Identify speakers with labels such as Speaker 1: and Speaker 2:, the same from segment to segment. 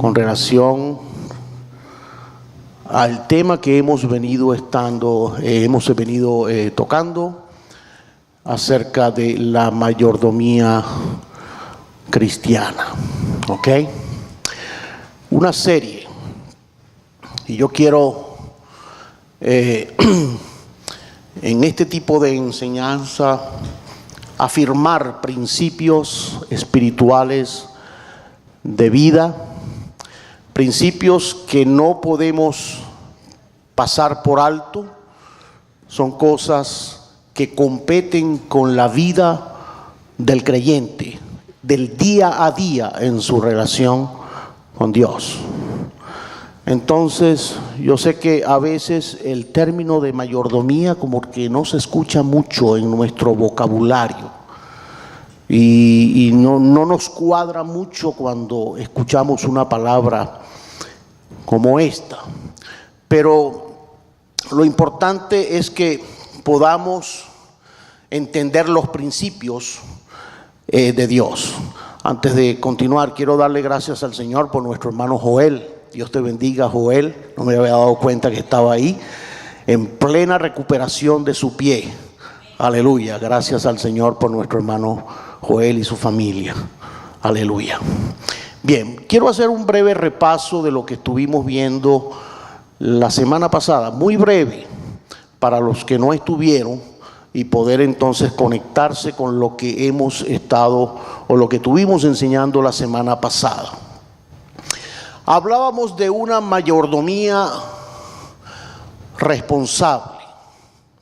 Speaker 1: con relación al tema que hemos venido tocando acerca de la mayordomía cristiana, ¿ok? Una serie, y yo quiero en este tipo de enseñanza afirmar principios espirituales de vida, principios que no podemos pasar por alto. Son cosas que competen con la vida del creyente, del día a día en su relación con Dios. Entonces, yo sé que a veces el término de mayordomía como que no se escucha mucho en nuestro vocabulario y no nos cuadra mucho cuando escuchamos una palabra como esta. Pero lo importante es que podamos entender los principios de Dios. Antes de continuar, quiero darle gracias al Señor por nuestro hermano Joel. Dios te bendiga, Joel. No me había dado cuenta que estaba ahí en plena recuperación de su pie. Aleluya. Gracias al Señor por nuestro hermano Joel y su familia. Aleluya. Bien, quiero hacer un breve repaso de lo que estuvimos viendo la semana pasada. Muy breve para los que no estuvieron y poder entonces conectarse con lo que hemos estado o lo que estuvimos enseñando la semana pasada. Hablábamos de una mayordomía responsable.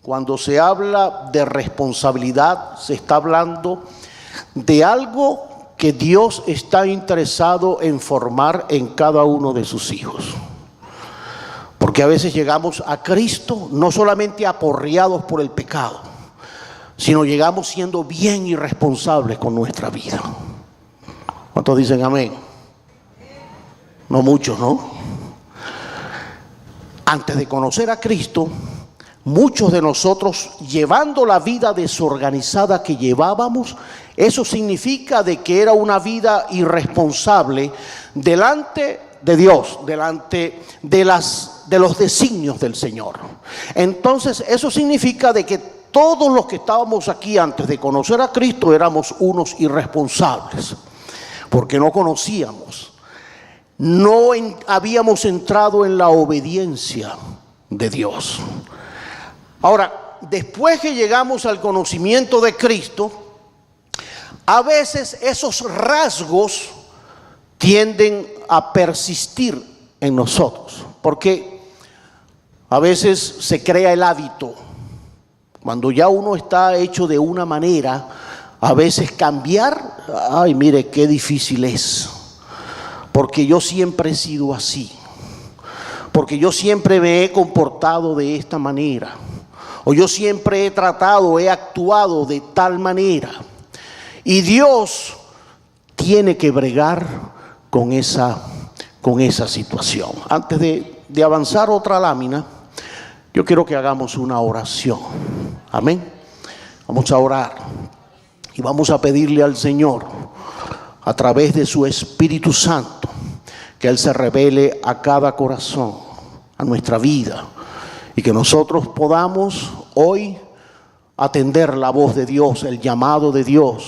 Speaker 1: Cuando se habla de responsabilidad, se está hablando de algo que Dios está interesado en formar en cada uno de sus hijos. Porque a veces llegamos a Cristo no solamente aporreados por el pecado, sino llegamos siendo bien irresponsables con nuestra vida. ¿Cuántos dicen amén? No muchos, ¿no? Antes de conocer a Cristo, muchos de nosotros, llevando la vida desorganizada que llevábamos, eso significa de que era una vida irresponsable delante de Dios, delante de los designios del Señor. Entonces, eso significa de que todos los que estábamos aquí antes de conocer a Cristo éramos unos irresponsables, porque no conocíamos. No habíamos entrado en la obediencia de Dios. Ahora, después que llegamos al conocimiento de Cristo, a veces esos rasgos tienden a persistir en nosotros, porque a veces se crea el hábito. Cuando ya uno está hecho de una manera, a veces cambiar, ay, mire qué difícil es. Porque yo siempre he sido así, porque yo siempre me he comportado de esta manera, o yo siempre he actuado de tal manera. Y Dios tiene que bregar con esa situación. Antes de avanzar otra lámina, yo quiero que hagamos una oración. Amén. Vamos a orar y vamos a pedirle al Señor, a través de su Espíritu Santo, que Él se revele a cada corazón, a nuestra vida, y que nosotros podamos hoy atender la voz de Dios, el llamado de Dios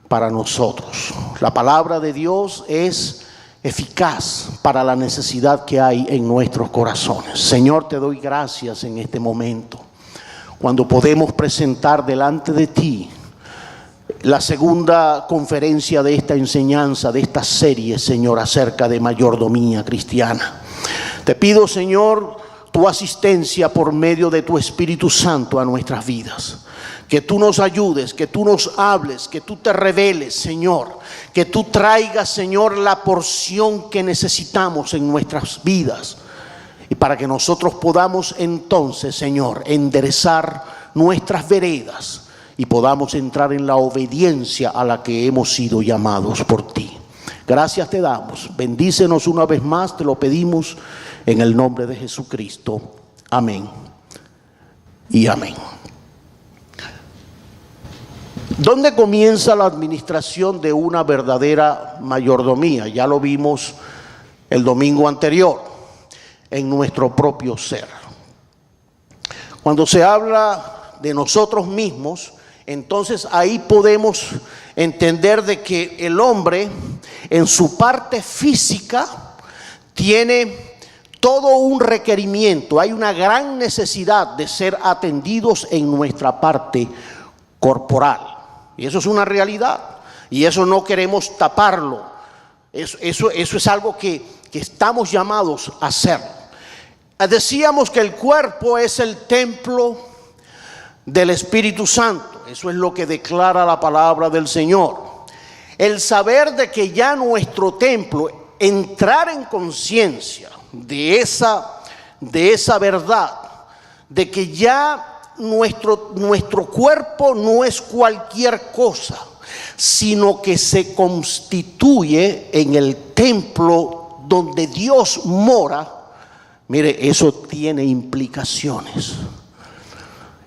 Speaker 1: para nosotros. La palabra de Dios es eficaz para la necesidad que hay en nuestros corazones. Señor, te doy gracias en este momento, cuando podemos presentar delante de ti la segunda conferencia de esta enseñanza, de esta serie, Señor, acerca de mayordomía cristiana. Te pido, Señor, tu asistencia por medio de tu Espíritu Santo a nuestras vidas. Que tú nos ayudes, que tú nos hables, que tú te reveles, Señor. Que tú traigas, Señor, la porción que necesitamos en nuestras vidas. Y para que nosotros podamos entonces, Señor, enderezar nuestras veredas y podamos entrar en la obediencia a la que hemos sido llamados por ti. Gracias te damos. Bendícenos una vez más, te lo pedimos en el nombre de Jesucristo. Amén y amén. ¿Dónde comienza la administración de una verdadera mayordomía? Ya lo vimos el domingo anterior, en nuestro propio ser. Cuando se habla de nosotros mismos, entonces ahí podemos entender de que el hombre en su parte física tiene todo un requerimiento, hay una gran necesidad de ser atendidos en nuestra parte corporal. Y eso es una realidad, y eso no queremos taparlo. Eso es algo que estamos llamados a hacer. Decíamos que el cuerpo es el templo del Espíritu Santo. Eso es lo que declara la palabra del Señor. El saber de que ya nuestro templo, entrar en conciencia de esa verdad, de que ya nuestro cuerpo no es cualquier cosa, sino que se constituye en el templo donde Dios mora. Mire, eso tiene implicaciones.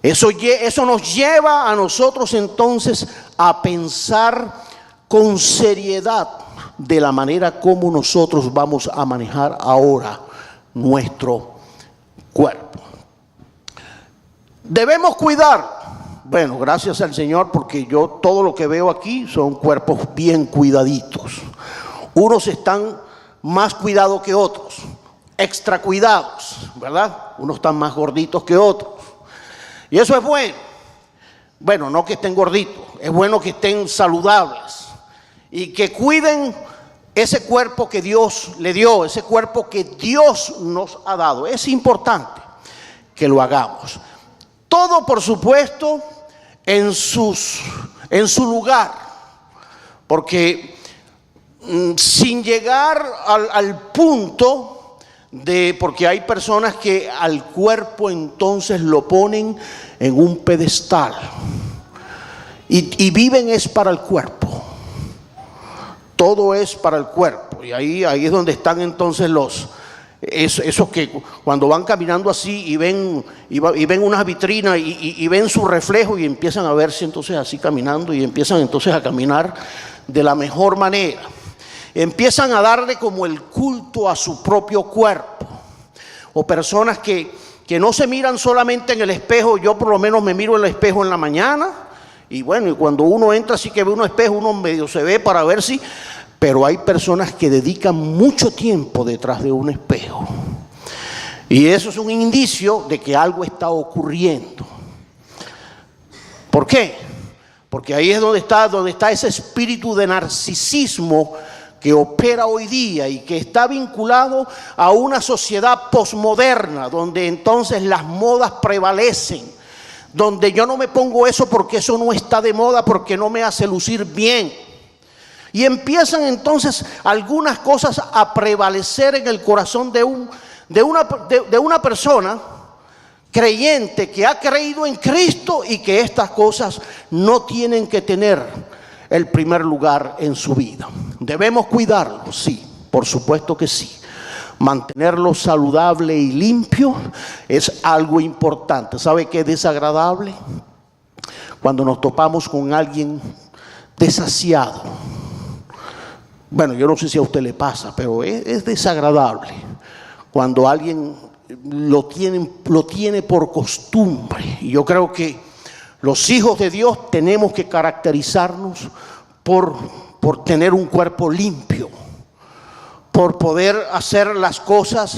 Speaker 1: Eso nos lleva a nosotros entonces a pensar con seriedad de la manera como nosotros vamos a manejar ahora nuestro cuerpo. Debemos cuidar. Bueno, gracias al Señor, porque yo todo lo que veo aquí son cuerpos bien cuidaditos. Unos están más cuidados que otros, extra cuidados, ¿verdad? Unos están más gorditos que otros. Y eso es bueno. Bueno, no que estén gorditos, es bueno que estén saludables y que cuiden ese cuerpo que Dios le dio, ese cuerpo que Dios nos ha dado. Es importante que lo hagamos. Todo, por supuesto, en su lugar, porque sin llegar al punto porque hay personas que al cuerpo entonces lo ponen en un pedestal y viven es para el cuerpo. Todo es para el cuerpo, y ahí es donde están entonces esos que cuando van caminando así y ven unas vitrinas y ven su reflejo y empiezan a verse entonces así caminando y empiezan entonces a caminar de la mejor manera. Empiezan a darle como el culto a su propio cuerpo. O personas que no se miran solamente en el espejo. Yo por lo menos me miro en el espejo en la mañana. Y bueno, y cuando uno entra así que ve un espejo, uno medio se ve para ver si... Pero hay personas que dedican mucho tiempo detrás de un espejo. Y eso es un indicio de que algo está ocurriendo. ¿Por qué? Porque ahí es donde está ese espíritu de narcisismo que opera hoy día y que está vinculado a una sociedad posmoderna, donde entonces las modas prevalecen, donde yo no me pongo eso porque eso no está de moda, porque no me hace lucir bien. Y empiezan entonces algunas cosas a prevalecer en el corazón de una persona creyente que ha creído en Cristo, y que estas cosas no tienen que tener el primer lugar en su vida. Debemos cuidarlo, sí, por supuesto que sí. Mantenerlo saludable y limpio es algo importante. ¿Sabe qué es desagradable? Cuando nos topamos con alguien desasiado. Bueno, yo no sé si a usted le pasa, pero es desagradable cuando alguien lo tiene por costumbre. Y yo creo que los hijos de Dios tenemos que caracterizarnos por tener un cuerpo limpio, por poder hacer las cosas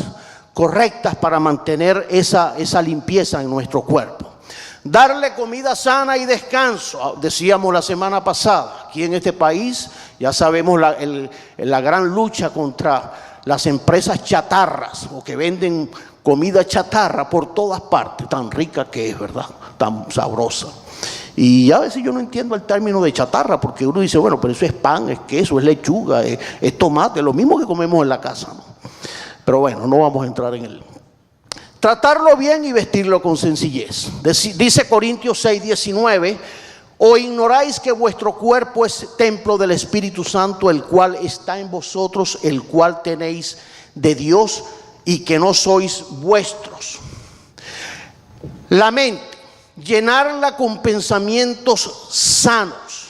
Speaker 1: correctas para mantener esa limpieza en nuestro cuerpo. Darle comida sana y descanso. Decíamos la semana pasada, aquí en este país ya sabemos la gran lucha contra las empresas chatarras, o que venden comida chatarra por todas partes, tan rica que es, ¿verdad? Tan sabrosa. Y a veces yo no entiendo el término de chatarra, porque uno dice, bueno, pero eso es pan, es queso, es lechuga, es tomate, lo mismo que comemos en la casa, ¿no? Pero bueno, no vamos a entrar en él. Tratarlo bien y vestirlo con sencillez. Dice Corintios 6:19, ¿o ignoráis que vuestro cuerpo es templo del Espíritu Santo, el cual está en vosotros, el cual tenéis de Dios, y que no sois vuestros? La mente, llenarla con pensamientos sanos.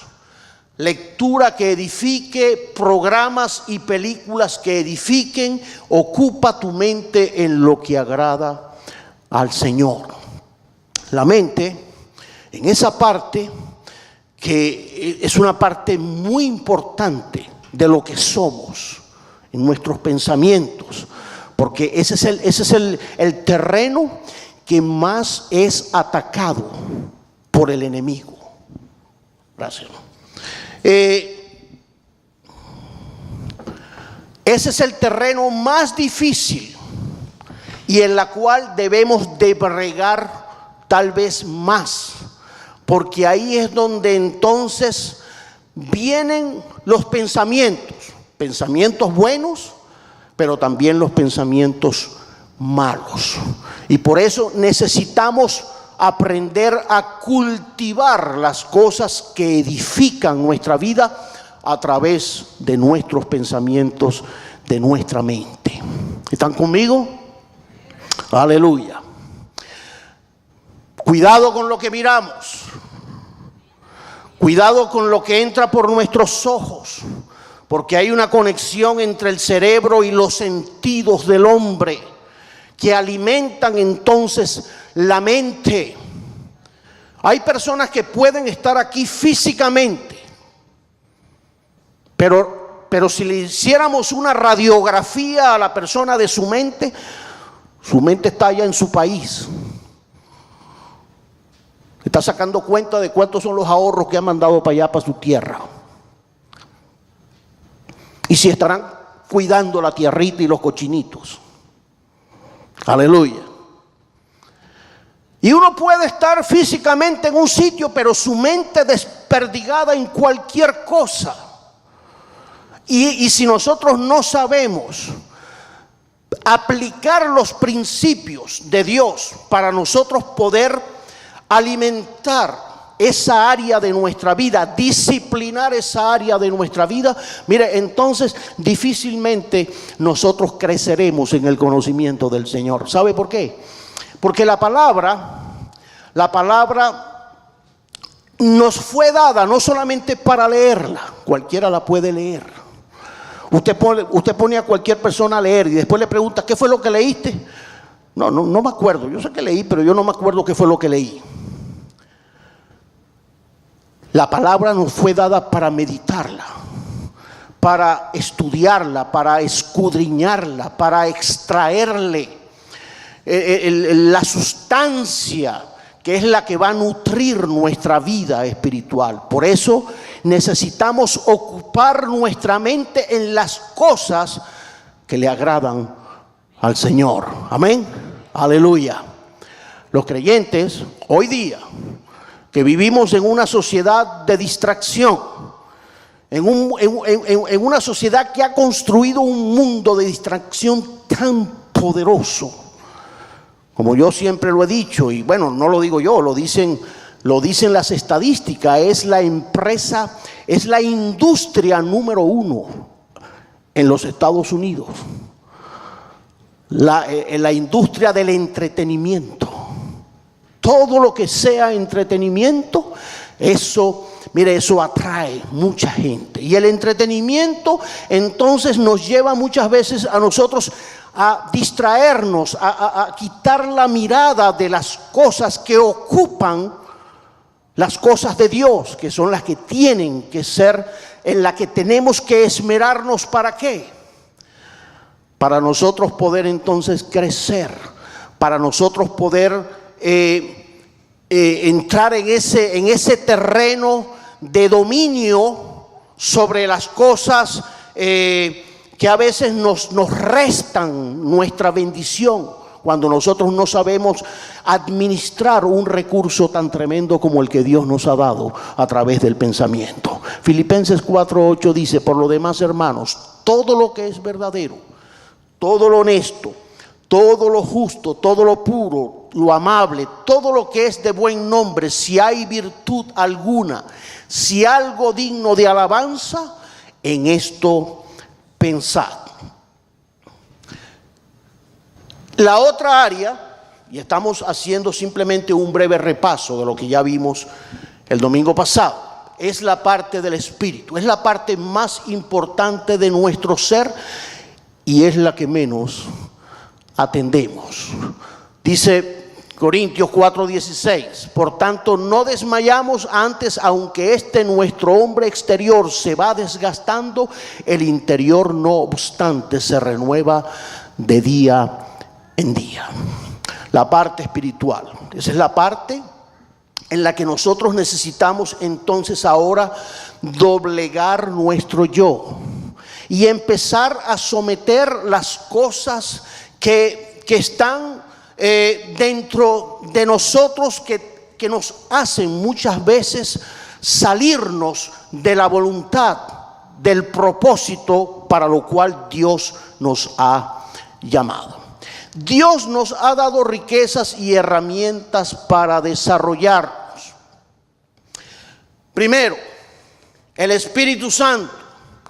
Speaker 1: lectura que edifique, programas y películas que edifiquen. Ocupa tu mente en lo que agrada al Señor. La mente, en esa parte, que es una parte muy importante de lo que somos, en nuestros pensamientos, porque ese es el terreno que más es atacado por el enemigo. Gracias. Ese es el terreno más difícil y en la cual debemos de bregar tal vez más, porque ahí es donde entonces vienen los pensamientos buenos, pero también los pensamientos malos. Y por eso necesitamos aprender a cultivar las cosas que edifican nuestra vida a través de nuestros pensamientos, de nuestra mente. ¿Están conmigo? Aleluya. Cuidado con lo que miramos. Cuidado con lo que entra por nuestros ojos, porque hay una conexión entre el cerebro y los sentidos del hombre que alimentan entonces la mente. Hay personas que pueden estar aquí físicamente, pero si le hiciéramos una radiografía a la persona de su mente está allá en su país. Está sacando cuenta de cuántos son los ahorros que ha mandado para allá, para su tierra. Y si estarán cuidando la tierrita y los cochinitos. Aleluya. Y uno puede estar físicamente en un sitio, pero su mente desperdigada en cualquier cosa. Y si nosotros no sabemos aplicar los principios de Dios para nosotros poder alimentar esa área de nuestra vida, disciplinar esa área de nuestra vida, mire, entonces difícilmente nosotros creceremos en el conocimiento del Señor. ¿Sabe por qué? Porque la palabra nos fue dada no solamente para leerla, cualquiera la puede leer. Usted pone a cualquier persona a leer y después le pregunta, ¿qué fue lo que leíste? No me acuerdo, yo sé que leí, pero yo no me acuerdo qué fue lo que leí. La palabra nos fue dada para meditarla, para estudiarla, para escudriñarla, para extraerle la sustancia que es la que va a nutrir nuestra vida espiritual. Por eso necesitamos ocupar nuestra mente en las cosas que le agradan al Señor. Amén. Aleluya. Los creyentes hoy día, que vivimos en una sociedad de distracción, en una sociedad que ha construido un mundo de distracción tan poderoso, como yo siempre lo he dicho, y bueno, no lo digo yo, lo dicen las estadísticas, es la industria número 1 en los Estados Unidos, la industria del entretenimiento. Todo lo que sea entretenimiento, eso atrae mucha gente. Y el entretenimiento entonces nos lleva muchas veces a nosotros a distraernos, a quitar la mirada de las cosas que ocupan las cosas de Dios, que son las que tienen que ser, en las que tenemos que esmerarnos. ¿Para qué? Para nosotros poder entonces crecer, para nosotros poder entrar en ese terreno de dominio sobre las cosas que a veces nos restan nuestra bendición, cuando nosotros no sabemos administrar un recurso tan tremendo como el que Dios nos ha dado a través del pensamiento. Filipenses 4:8 dice: por lo demás, hermanos, todo lo que es verdadero, todo lo honesto, todo lo justo, todo lo puro, lo amable, todo lo que es de buen nombre, si hay virtud alguna, si algo digno de alabanza, en esto pensad. La otra área, y estamos haciendo simplemente un breve repaso de lo que ya vimos el domingo pasado, es la parte del espíritu, es la parte más importante de nuestro ser y es la que menos atendemos. Dice Corintios 4:16, por tanto no desmayamos antes, aunque nuestro hombre exterior se va desgastando, el interior no obstante se renueva de día en día. La parte espiritual, esa es la parte en la que nosotros necesitamos entonces ahora doblegar nuestro yo y empezar a someter las cosas que están dentro de nosotros, que nos hacen muchas veces salirnos de la voluntad, del propósito para lo cual Dios nos ha llamado. Dios nos ha dado riquezas y herramientas para desarrollarnos. Primero, el Espíritu Santo.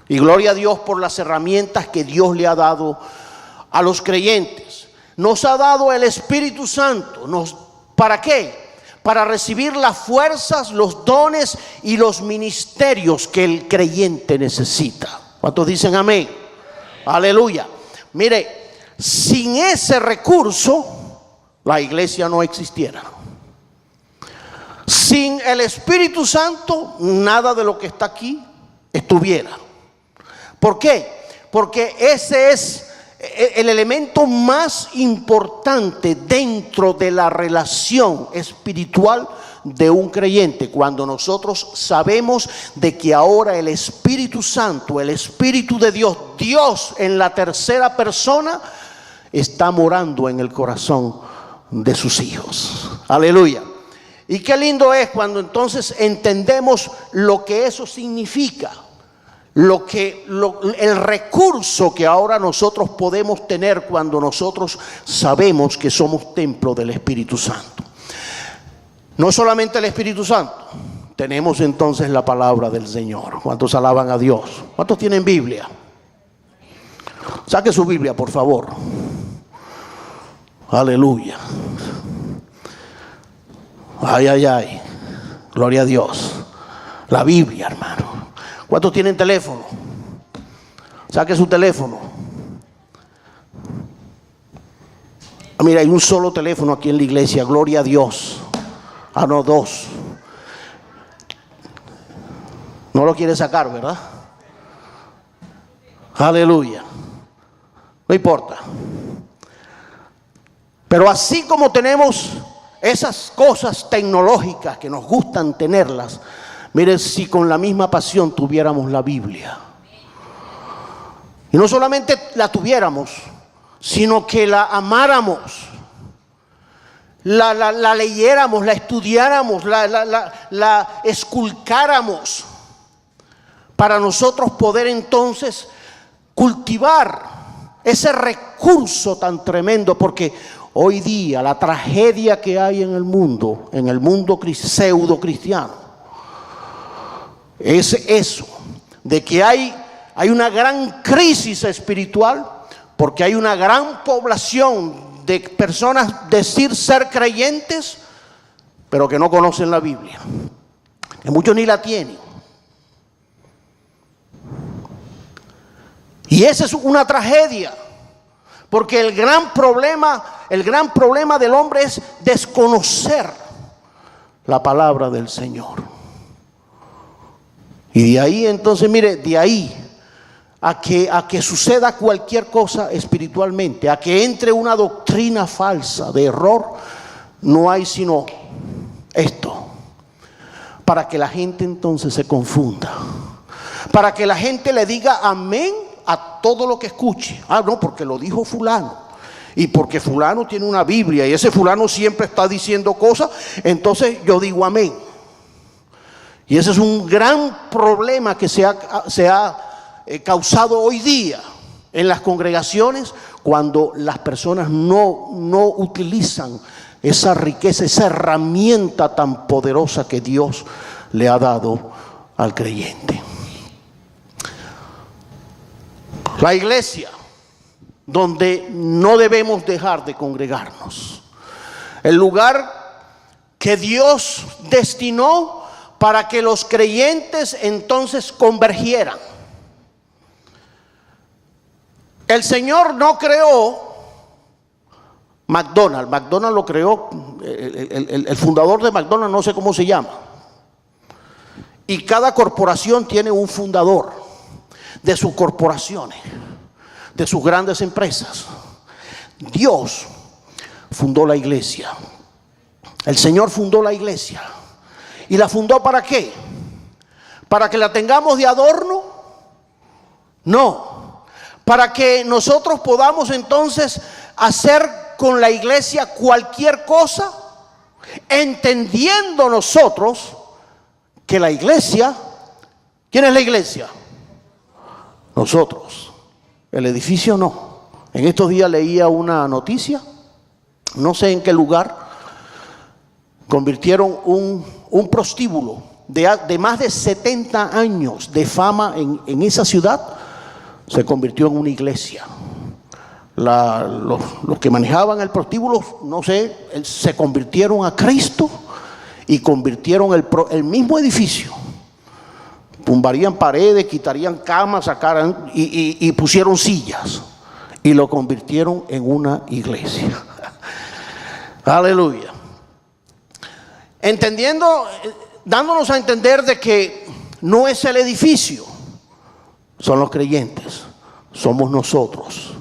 Speaker 1: Y gloria a Dios por las herramientas que Dios le ha dado a los creyentes. Nos ha dado el Espíritu Santo. ¿Para qué? Para recibir las fuerzas, los dones y los ministerios que el creyente necesita. ¿Cuántos dicen amén? Aleluya. Mire, sin ese recurso, la iglesia no existiera. Sin el Espíritu Santo, nada de lo que está aquí estuviera. ¿Por qué? Porque ese es el elemento más importante dentro de la relación espiritual de un creyente. Cuando nosotros sabemos de que ahora el Espíritu Santo, el Espíritu de Dios, Dios en la tercera persona, está morando en el corazón de sus hijos. Aleluya. Y qué lindo es cuando entonces entendemos lo que eso significa. El recurso que ahora nosotros podemos tener cuando nosotros sabemos que somos templo del Espíritu Santo. No solamente el Espíritu Santo, tenemos entonces la palabra del Señor. ¿Cuántos alaban a Dios? ¿Cuántos tienen Biblia? Saque su Biblia, por favor. Aleluya. Ay, ay, ay. Gloria a Dios. La Biblia, hermano. ¿Cuántos tienen teléfono? Saque su teléfono. Mira, hay un solo teléfono aquí en la iglesia. Gloria a Dios. Ah, no, dos. No lo quiere sacar, ¿verdad? Aleluya. No importa. Pero así como tenemos esas cosas tecnológicas que nos gustan tenerlas, mire, si con la misma pasión tuviéramos la Biblia, y no solamente la tuviéramos, sino que la amáramos, la leyéramos, la estudiáramos, la esculcáramos, para nosotros poder entonces cultivar ese recurso tan tremendo. Porque hoy día la tragedia que hay en el mundo pseudo cristiano, es eso, de que hay una gran crisis espiritual, porque hay una gran población de personas decir ser creyentes, pero que no conocen la Biblia, que muchos ni la tienen. Y esa es una tragedia, porque el gran problema del hombre es desconocer la palabra del Señor. Y de ahí entonces, mire, de ahí a que suceda cualquier cosa espiritualmente, a que entre una doctrina falsa de error, no hay sino esto, para que la gente entonces se confunda, para que la gente le diga amén a todo lo que escuche. Ah, no, porque lo dijo fulano, y porque fulano tiene una Biblia y ese fulano siempre está diciendo cosas, entonces yo digo amén. Y ese es un gran problema que se ha causado hoy día en las congregaciones, cuando las personas no utilizan esa riqueza, esa herramienta tan poderosa que Dios le ha dado al creyente. La iglesia, donde no debemos dejar de congregarnos, el lugar que Dios destinó para que los creyentes entonces convergieran. El Señor no creó McDonald's. McDonald's lo creó el fundador de McDonald's, no sé cómo se llama. Y cada corporación tiene un fundador de sus corporaciones, de sus grandes empresas. Dios fundó la iglesia. El Señor fundó la iglesia. ¿Y la fundó para qué? ¿Para que la tengamos de adorno? No. Para que nosotros podamos entonces hacer con la iglesia cualquier cosa, entendiendo nosotros que la iglesia, ¿quién es la iglesia? Nosotros. El edificio no. En estos días leía una noticia, no sé en qué lugar, convirtieron un prostíbulo de más de 70 años de fama en esa ciudad, se convirtió en una iglesia. Los que manejaban el prostíbulo, no sé, se convirtieron a Cristo y convirtieron el mismo edificio. Tumbarían paredes, quitarían camas, sacaran y pusieron sillas y lo convirtieron en una iglesia. Aleluya. Entendiendo, dándonos a entender de que no es el edificio, son los creyentes, somos nosotros,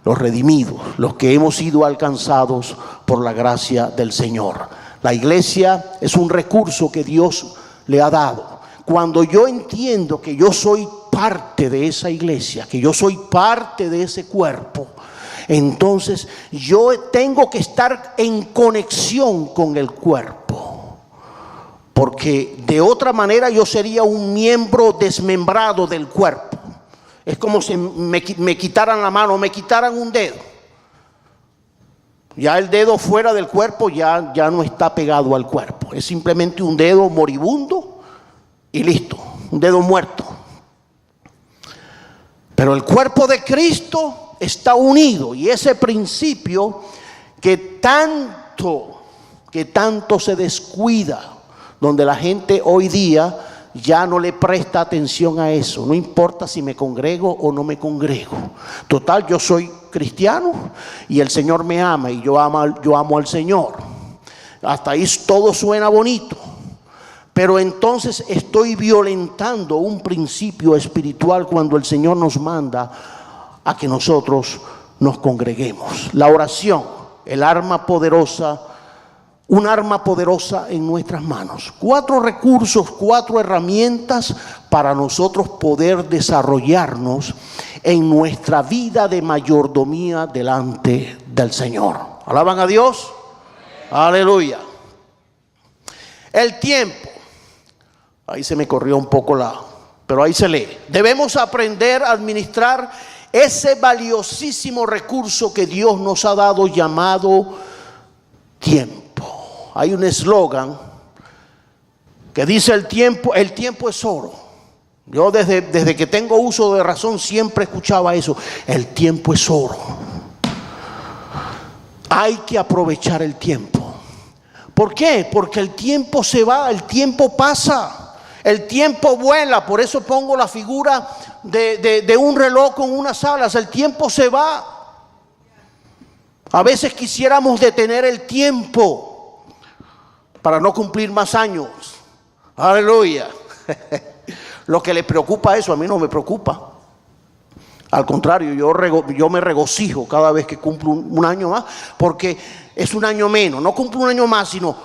Speaker 1: los redimidos, los que hemos sido alcanzados por la gracia del Señor. La iglesia es un recurso que Dios le ha dado. Cuando yo entiendo que yo soy parte de esa iglesia, que yo soy parte de ese cuerpo, entonces yo tengo que estar en conexión con el cuerpo, porque de otra manera yo sería un miembro desmembrado del cuerpo. Es como si me quitaran la mano, me quitaran un dedo. Ya el dedo fuera del cuerpo ya no está pegado al cuerpo. Es simplemente un dedo moribundo y listo, un dedo muerto. Pero el cuerpo de Cristo está unido, y ese principio que tanto se descuida, donde la gente hoy día ya no le presta atención a eso. No importa si me congrego o no me congrego. Total, yo soy cristiano y el Señor me ama y yo amo al Señor. Hasta ahí todo suena bonito. Pero entonces estoy violentando un principio espiritual cuando el Señor nos manda a que nosotros nos congreguemos. La oración, el arma poderosa, un arma poderosa en nuestras manos. 4 recursos, 4 herramientas para nosotros poder desarrollarnos en nuestra vida de mayordomía delante del Señor. ¿Alaban a Dios? Aleluya. El tiempo. Ahí se me corrió un poco pero ahí se lee. Debemos aprender a administrar ese valiosísimo recurso que Dios nos ha dado, llamado tiempo. Hay un eslogan que dice el tiempo es oro. Yo desde que tengo uso de razón siempre escuchaba eso. El tiempo es oro. Hay que aprovechar el tiempo. ¿Por qué? Porque el tiempo se va, el tiempo pasa. El tiempo vuela, por eso pongo la figura de un reloj con unas alas. El tiempo se va. A veces quisiéramos detener el tiempo para no cumplir más años. Aleluya. Lo que le preocupa a eso, a mí no me preocupa. Al contrario, yo me regocijo cada vez que cumplo un año más, porque es un año menos. No cumplo un año más, sino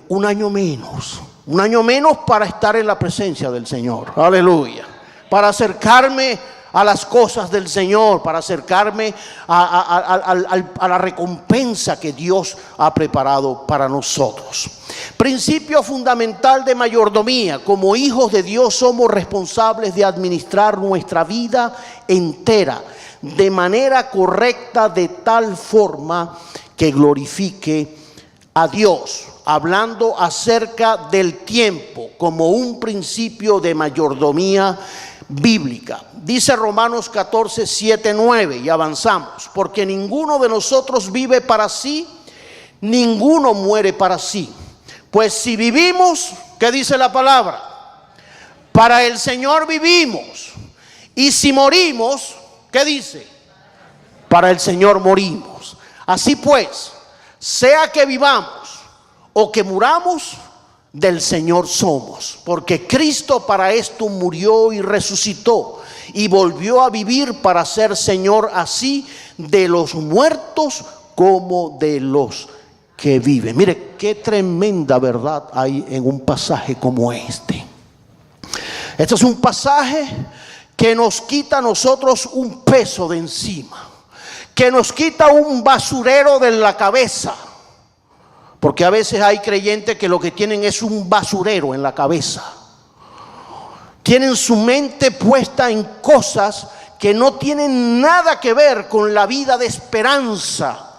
Speaker 1: un año menos. Un año menos para estar en la presencia del Señor. Aleluya. Para acercarme a las cosas del Señor, para acercarme a la recompensa que Dios ha preparado para nosotros. Principio fundamental de mayordomía. Como hijos de Dios somos responsables de administrar nuestra vida entera de manera correcta, de tal forma que glorifique a Dios. Hablando acerca del tiempo como un principio de mayordomía bíblica. Dice Romanos 14, 7, 9, y avanzamos. Porque ninguno de nosotros vive para sí, ninguno muere para sí. Pues si vivimos, ¿Qué dice la palabra? Para el Señor vivimos. Y si morimos, ¿qué dice? Para el Señor morimos. Así pues, sea que vivamos o que muramos, del Señor somos. Porque Cristo para esto murió y resucitó y volvió a vivir para ser Señor así de los muertos como de los que viven. Mire, qué tremenda verdad hay en un pasaje como este. Este es un pasaje que nos quita a nosotros un peso de encima, que nos quita un basurero de la cabeza. Porque a veces hay creyentes que lo que tienen es un basurero en la cabeza. Tienen su mente puesta en cosas que no tienen nada que ver con la vida de esperanza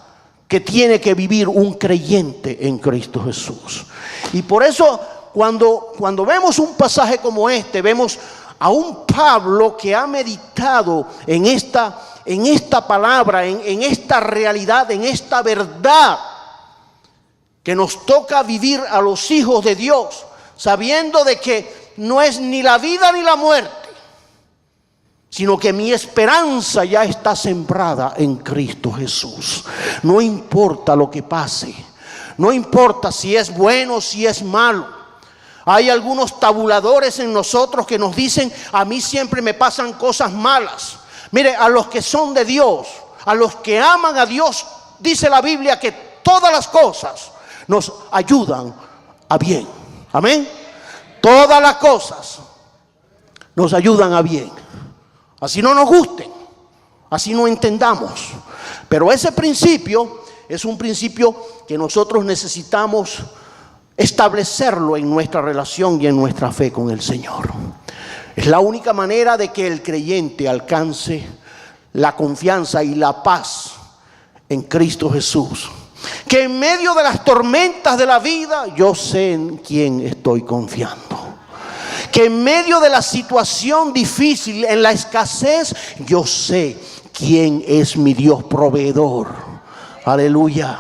Speaker 1: que tiene que vivir un creyente en Cristo Jesús. Y por eso cuando vemos un pasaje como este, vemos a un Pablo que ha meditado en esta palabra, en esta realidad, en esta verdad que nos toca vivir a los hijos de Dios, sabiendo de que no es ni la vida ni la muerte, sino que mi esperanza ya está sembrada en Cristo Jesús. No importa lo que pase, no importa si es bueno o si es malo. Hay algunos tabuladores en nosotros que nos dicen: a mí siempre me pasan cosas malas. Mire, a los que son de Dios, a los que aman a Dios, dice la Biblia que todas las cosas nos ayudan a bien. Amén. Todas las cosas nos ayudan a bien. Así no nos gusten, así no entendamos. Pero ese principio es un principio que nosotros necesitamos establecerlo en nuestra relación y en nuestra fe con el Señor. Es la única manera de que el creyente alcance la confianza y la paz en Cristo Jesús. Que en medio de las tormentas de la vida yo sé en quién estoy confiando. Que en medio de la situación difícil, en la escasez, yo sé quién es mi Dios proveedor. Aleluya.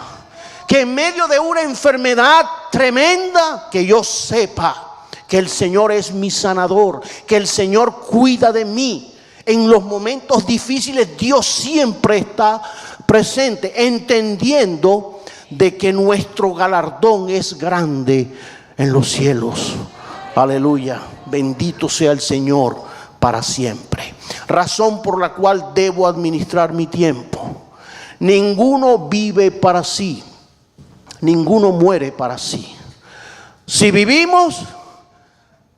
Speaker 1: Que en medio de una enfermedad tremenda, que yo sepa que el Señor es mi sanador, que el Señor cuida de mí. En los momentos difíciles Dios siempre está presente, entendiendo de que nuestro galardón es grande en los cielos. Aleluya. Bendito sea el Señor para siempre. Razón por la cual debo administrar mi tiempo. Ninguno vive para sí, ninguno muere para sí. Si vivimos,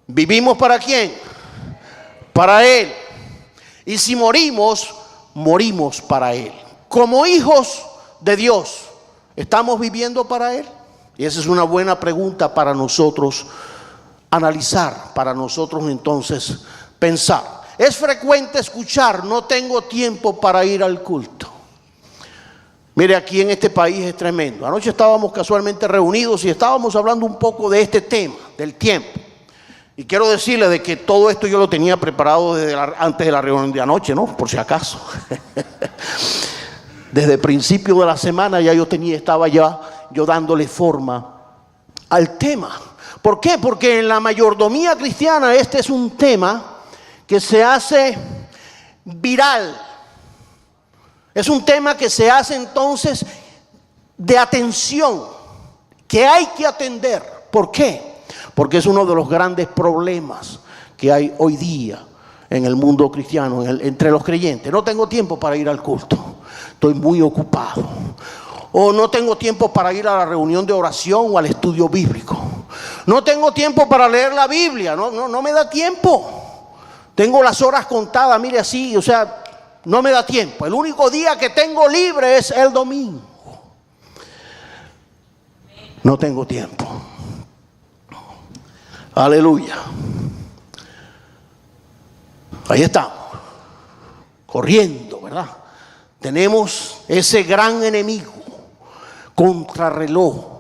Speaker 1: ¿vivimos para quién? Para Él. Y si morimos, morimos para Él. Como hijos de Dios, ¿estamos viviendo para Él? Y esa es una buena pregunta para nosotros analizar, para nosotros entonces pensar. Es frecuente escuchar: no tengo tiempo para ir al culto. Mire, aquí en este país es tremendo. Anoche estábamos casualmente reunidos y estábamos hablando un poco de este tema, del tiempo. Y quiero decirle de que todo esto yo lo tenía preparado antes de la reunión de anoche, ¿no? Por si acaso. Desde el principio de la semana ya estaba yo dándole forma al tema. ¿Por qué? Porque en la mayordomía cristiana este es un tema que se hace viral. Es un tema que se hace entonces de atención, que hay que atender. ¿Por qué? Porque es uno de los grandes problemas que hay hoy día en el mundo cristiano, entre los creyentes. No tengo tiempo para ir al culto, estoy muy ocupado. O no tengo tiempo para ir a la reunión de oración o al estudio bíblico. No tengo tiempo para leer la Biblia, no me da tiempo. Tengo las horas contadas, mire así, o sea, no me da tiempo. El único día que tengo libre es el domingo. No tengo tiempo. Aleluya. Ahí estamos, corriendo, ¿verdad? Tenemos ese gran enemigo, contrarreloj,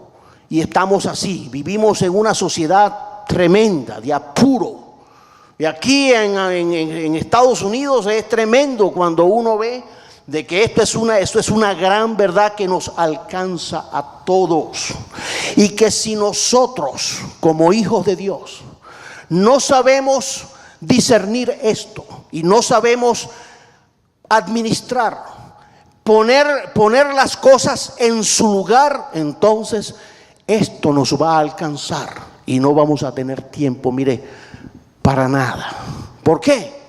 Speaker 1: y estamos así. Vivimos en una sociedad tremenda, de apuro. Y aquí en Estados Unidos es tremendo cuando uno ve de que esto es una gran verdad que nos alcanza a todos. Y que si nosotros, como hijos de Dios, no sabemos discernir esto y no sabemos administrar, poner las cosas en su lugar, entonces esto nos va a alcanzar y no vamos a tener tiempo, mire, para nada. ¿Por qué?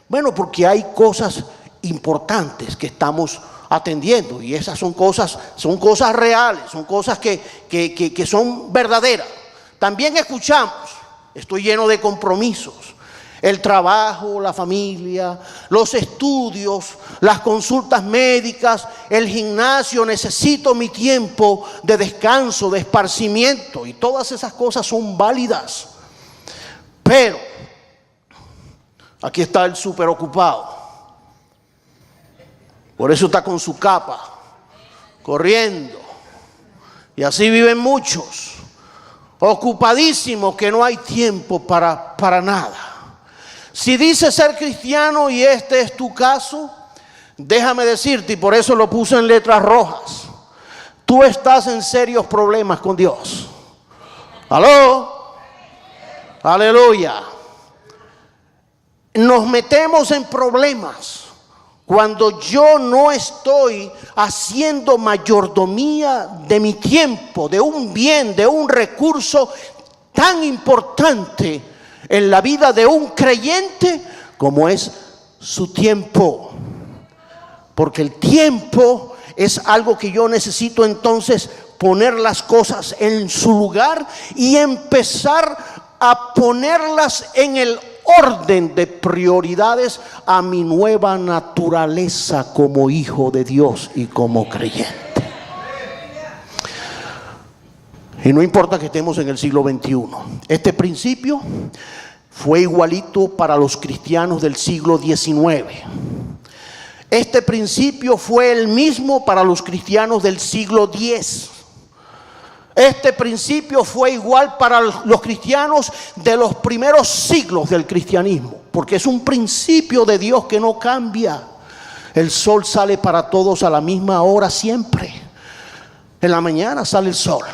Speaker 1: Bueno, porque hay cosas importantes que estamos atendiendo y esas son cosas reales, son cosas que son verdaderas. También escuchamos, estoy lleno de compromisos. El trabajo, la familia, los estudios, las consultas médicas, el gimnasio, necesito mi tiempo de descanso, de esparcimiento, y todas esas cosas son válidas. Pero aquí está el súper ocupado. Por eso está con su capa, corriendo. Y así viven muchos, ocupadísimos, que no hay tiempo para nada. Si dices ser cristiano y este es tu caso, déjame decirte, y por eso lo puse en letras rojas, tú estás en serios problemas con Dios. ¿Aló? Aleluya. Nos metemos en problemas cuando yo no estoy haciendo mayordomía de mi tiempo, de un bien, de un recurso tan importante en la vida de un creyente como es su tiempo. Porque el tiempo es algo que yo necesito entonces poner las cosas en su lugar y empezar a ponerlas en el orden de prioridades a mi nueva naturaleza como hijo de Dios y como creyente. Y no importa que estemos en el siglo XXI. Este principio fue igualito para los cristianos del siglo XIX. Este principio fue el mismo para los cristianos del siglo X. Este principio fue igual para los cristianos de los primeros siglos del cristianismo. Porque es un principio de Dios que no cambia. El sol sale para todos a la misma hora siempre. En la mañana sale el sol.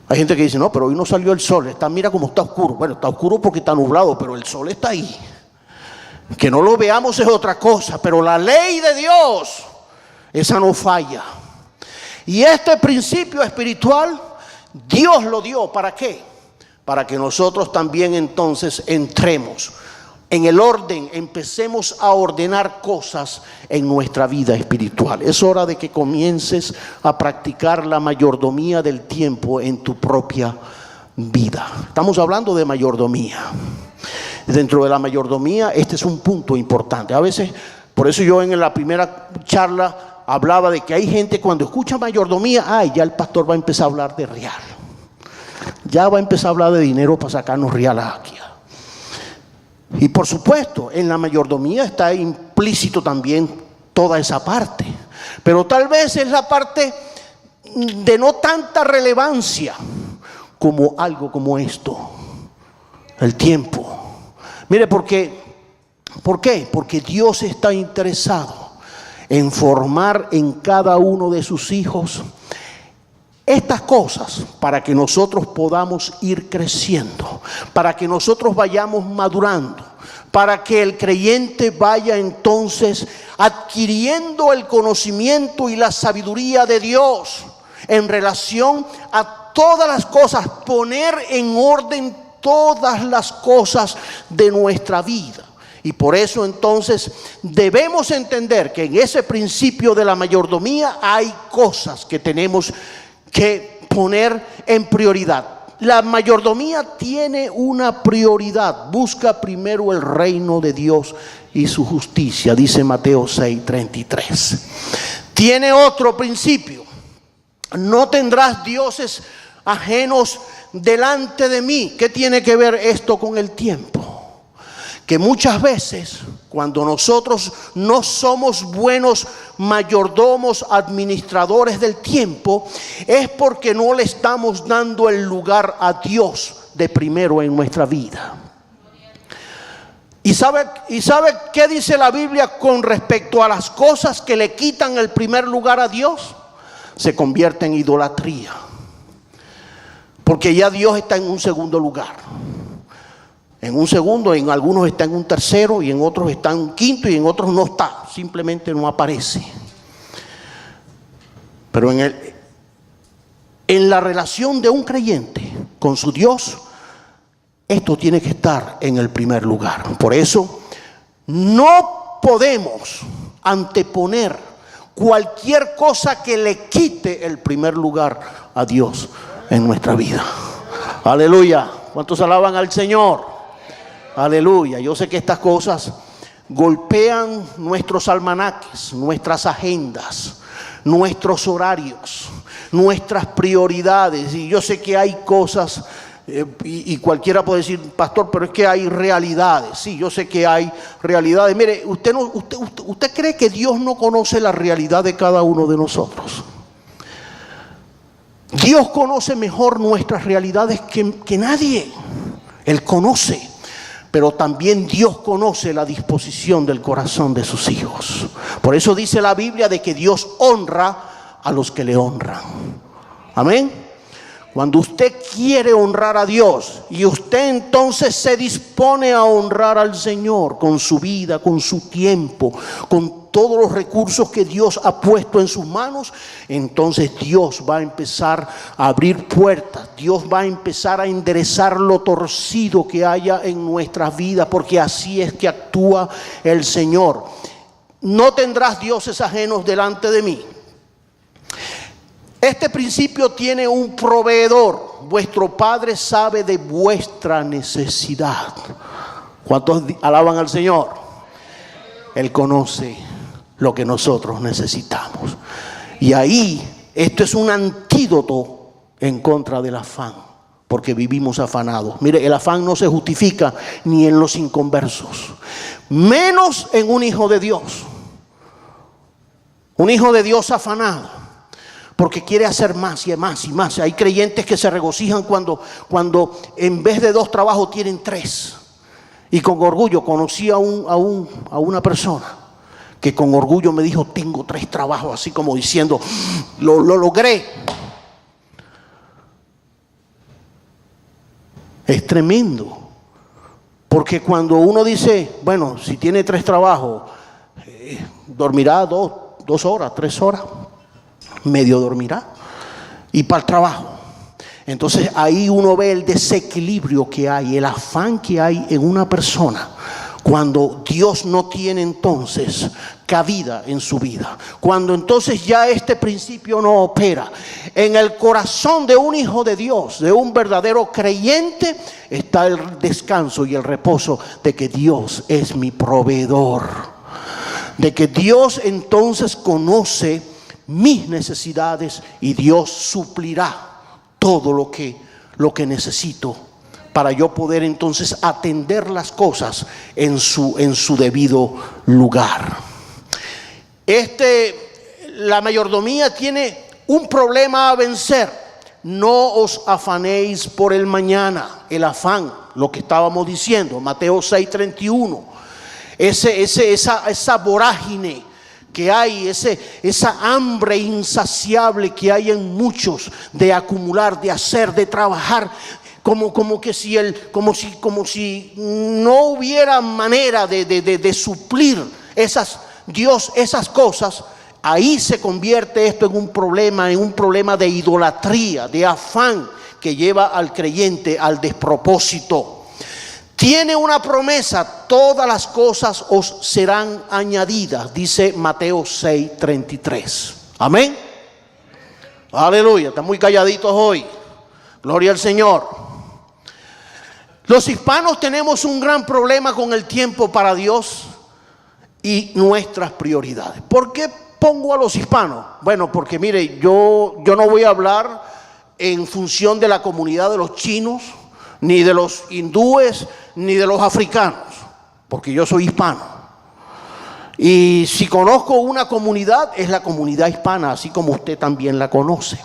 Speaker 1: Hay gente que dice, no, pero hoy no salió el sol, mira cómo está oscuro. Bueno, está oscuro porque está nublado, pero el sol está ahí. Que no lo veamos es otra cosa, pero la ley de Dios, esa no falla. Y este principio espiritual, Dios lo dio, ¿para qué? Para que nosotros también entonces entremos en el orden, empecemos a ordenar cosas en nuestra vida espiritual. Es hora de que comiences a practicar la mayordomía del tiempo en tu propia vida. Estamos hablando de mayordomía. Dentro de la mayordomía, este es un punto importante. A veces, por eso yo en la primera charla hablaba de que hay gente cuando escucha mayordomía, ya el pastor va a empezar a hablar de real. Ya va a empezar a hablar de dinero para sacarnos real aquí. Y por supuesto, en la mayordomía está implícito también toda esa parte. Pero tal vez es la parte de no tanta relevancia como algo como esto. El tiempo. Mire, ¿por qué? Porque Dios está interesado en formar en cada uno de sus hijos estas cosas para que nosotros podamos ir creciendo, para que nosotros vayamos madurando, para que el creyente vaya entonces adquiriendo el conocimiento y la sabiduría de Dios en relación a todas las cosas, poner en orden todas las cosas de nuestra vida. Y por eso entonces debemos entender que en ese principio de la mayordomía hay cosas que tenemos que poner en prioridad. La mayordomía tiene una prioridad. Busca primero el reino de Dios y su justicia, dice Mateo 6:33. Tiene otro principio. No tendrás dioses ajenos delante de mí. ¿Qué tiene que ver esto con el tiempo? Que muchas veces cuando nosotros no somos buenos mayordomos, administradores del tiempo, es porque no le estamos dando el lugar a Dios de primero en nuestra vida. ¿Y sabe qué dice la Biblia con respecto a las cosas que le quitan el primer lugar a Dios? Se convierte en idolatría. Porque ya Dios está en un segundo lugar. En un segundo, en algunos está en un tercero, y en otros está en un quinto, y en otros no está. Simplemente no aparece. Pero en la relación de un creyente con su Dios, esto tiene que estar en el primer lugar. Por eso no podemos anteponer cualquier cosa que le quite el primer lugar a Dios en nuestra vida. Aleluya. ¿Cuántos alaban al Señor? Aleluya. Yo sé que estas cosas golpean nuestros almanaques, nuestras agendas, nuestros horarios, nuestras prioridades. Y yo sé que hay cosas, y cualquiera puede decir, pastor, pero es que hay realidades. Sí, yo sé que hay realidades. Mire, usted cree que Dios no conoce la realidad de cada uno de nosotros. Dios conoce mejor nuestras realidades que nadie. Él conoce. Pero también Dios conoce la disposición del corazón de sus hijos. Por eso dice la Biblia de que Dios honra a los que le honran. Amén. Cuando usted quiere honrar a Dios y usted entonces se dispone a honrar al Señor con su vida, con su tiempo, con todos los recursos que Dios ha puesto en sus manos, entonces Dios va a empezar a abrir puertas. Dios va a empezar a enderezar lo torcido que haya en nuestras vidas, porque así es que actúa el Señor. No tendrás dioses ajenos delante de mí. Este principio tiene un proveedor. Vuestro Padre sabe de vuestra necesidad. ¿Cuántos alaban al Señor? Él conoce lo que nosotros necesitamos. Y ahí, esto es un antídoto en contra del afán, porque vivimos afanados. Mire, el afán no se justifica ni en los inconversos, menos en un hijo de Dios. Un hijo de Dios afanado, porque quiere hacer más y más y más. Hay creyentes que se regocijan cuando en vez de 2 trabajos tienen 3. Y con orgullo conocí a una persona que con orgullo me dijo: tengo 3 trabajos, así como diciendo, lo logré. Es tremendo, porque cuando uno dice, bueno, si tiene 3 trabajos, dormirá 2 horas, 3 horas, medio dormirá, y para el trabajo. Entonces ahí uno ve el desequilibrio que hay, el afán que hay en una persona cuando Dios no tiene entonces cabida en su vida, cuando entonces ya este principio no opera. En el corazón de un hijo de Dios, de un verdadero creyente, está el descanso y el reposo de que Dios es mi proveedor, de que Dios entonces conoce mis necesidades y Dios suplirá todo lo que necesito para yo poder entonces atender las cosas en su debido lugar. La mayordomía tiene un problema a vencer. No os afanéis por el mañana. El afán, lo que estábamos diciendo, Mateo 6:31. Esa vorágine que hay, esa hambre insaciable que hay en muchos de acumular, de hacer, de trabajar, como si no hubiera manera de suplir esas cosas. Ahí se convierte esto en un problema de idolatría, de afán que lleva al creyente al despropósito. Tiene una promesa: todas las cosas os serán añadidas, dice Mateo 6:33. Amén. Aleluya. Están muy calladitos hoy. Gloria al Señor. Los hispanos tenemos un gran problema con el tiempo para Dios y nuestras prioridades. ¿Por qué pongo a los hispanos? Bueno, porque mire, yo no voy a hablar en función de la comunidad de los chinos, ni de los hindúes, ni de los africanos, porque yo soy hispano. Y si conozco una comunidad, es la comunidad hispana, así como usted también la conoce.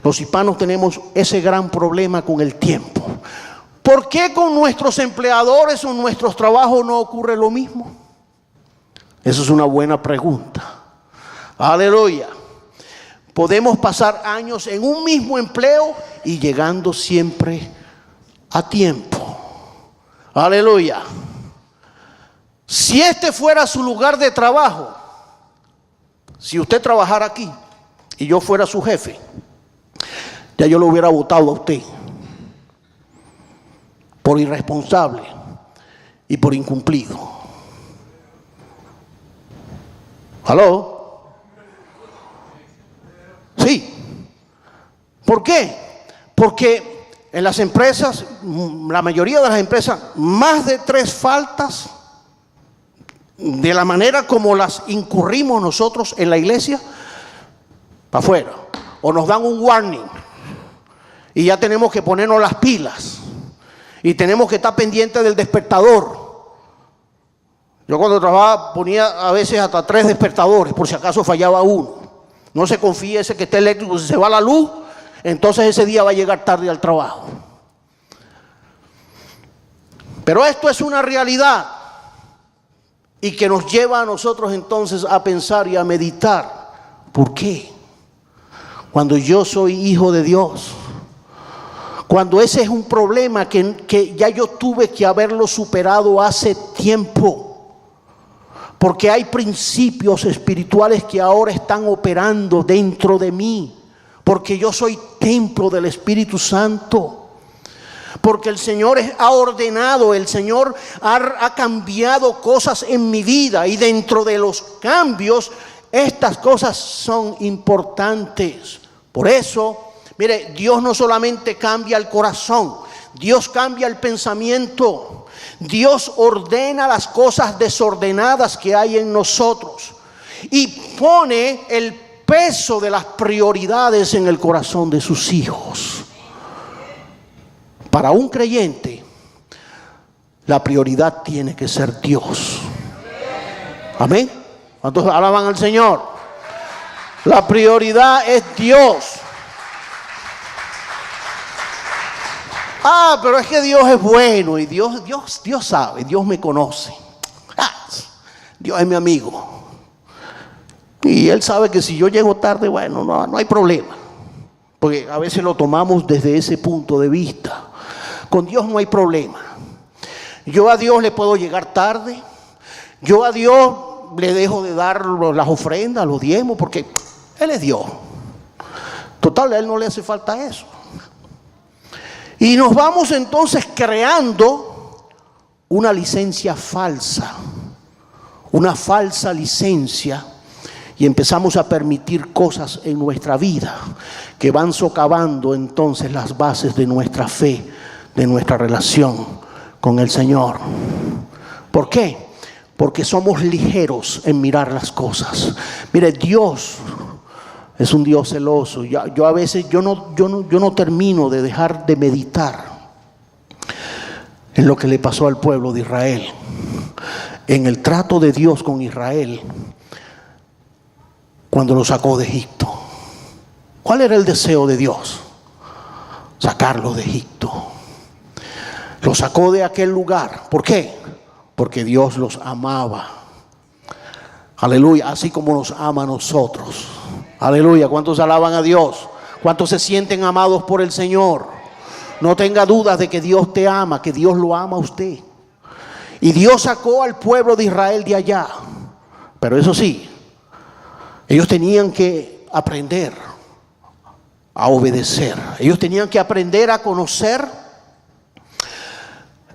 Speaker 1: Los hispanos tenemos ese gran problema con el tiempo. ¿Por qué con nuestros empleadores o nuestros trabajos no ocurre lo mismo? Esa es una buena pregunta. Aleluya. Podemos pasar años en un mismo empleo y llegando siempre a tiempo. Aleluya. Si este fuera su lugar de trabajo, si usted trabajara aquí y yo fuera su jefe, ya yo lo hubiera votado a usted por irresponsable y por incumplido. ¿Aló? Sí. ¿Por qué? Porque en las empresas, la mayoría de las empresas, más de 3 faltas de la manera como las incurrimos nosotros en la iglesia, para afuera. O nos dan un warning y ya tenemos que ponernos las pilas y tenemos que estar pendientes del despertador. Yo cuando trabajaba ponía a veces hasta 3 despertadores por si acaso fallaba uno. No se confíe ese que esté eléctrico, si se va la luz, entonces ese día va a llegar tarde al trabajo. Pero esto es una realidad y que nos lleva a nosotros entonces a pensar y a meditar. ¿Por qué? Cuando yo soy hijo de Dios, cuando ese es un problema que ya yo tuve que haberlo superado hace tiempo, porque hay principios espirituales que ahora están operando dentro de mí, porque yo soy templo del Espíritu Santo. Porque el Señor ha ordenado, el Señor ha cambiado cosas en mi vida, y dentro de los cambios estas cosas son importantes. Por eso, mire, Dios no solamente cambia el corazón, Dios cambia el pensamiento. Dios ordena las cosas desordenadas que hay en nosotros y pone el peso de las prioridades en el corazón de sus hijos. Para un creyente, la prioridad tiene que ser Dios. Amén. ¿Cuántos alaban al Señor? La prioridad es Dios. Pero es que Dios es bueno y Dios sabe, Dios me conoce. Dios es mi amigo. Y Él sabe que si yo llego tarde, bueno, no hay problema. Porque a veces lo tomamos desde ese punto de vista. Con Dios no hay problema. Yo a Dios le puedo llegar tarde. Yo a Dios le dejo de dar las ofrendas, los diezmos, porque Él es Dios. Total, a Él no le hace falta eso. Y nos vamos entonces creando una licencia falsa, una falsa licencia, y empezamos a permitir cosas en nuestra vida que van socavando entonces las bases de nuestra fe, de nuestra relación con el Señor. ¿Por qué? Porque somos ligeros en mirar las cosas. Mire, Dios es un Dios celoso. Yo a veces yo no termino de dejar de meditar en lo que le pasó al pueblo de Israel, en el trato de Dios con Israel cuando lo sacó de Egipto. ¿Cuál era el deseo de Dios? Sacarlo de Egipto. Lo sacó de aquel lugar. ¿Por qué? Porque Dios los amaba. Aleluya, así como nos ama a nosotros. Aleluya, ¿cuántos alaban a Dios? ¿Cuántos se sienten amados por el Señor? No tenga dudas de que Dios te ama, que Dios lo ama a usted. Y Dios sacó al pueblo de Israel de allá. Pero eso sí, ellos tenían que aprender a obedecer. Ellos tenían que aprender a conocer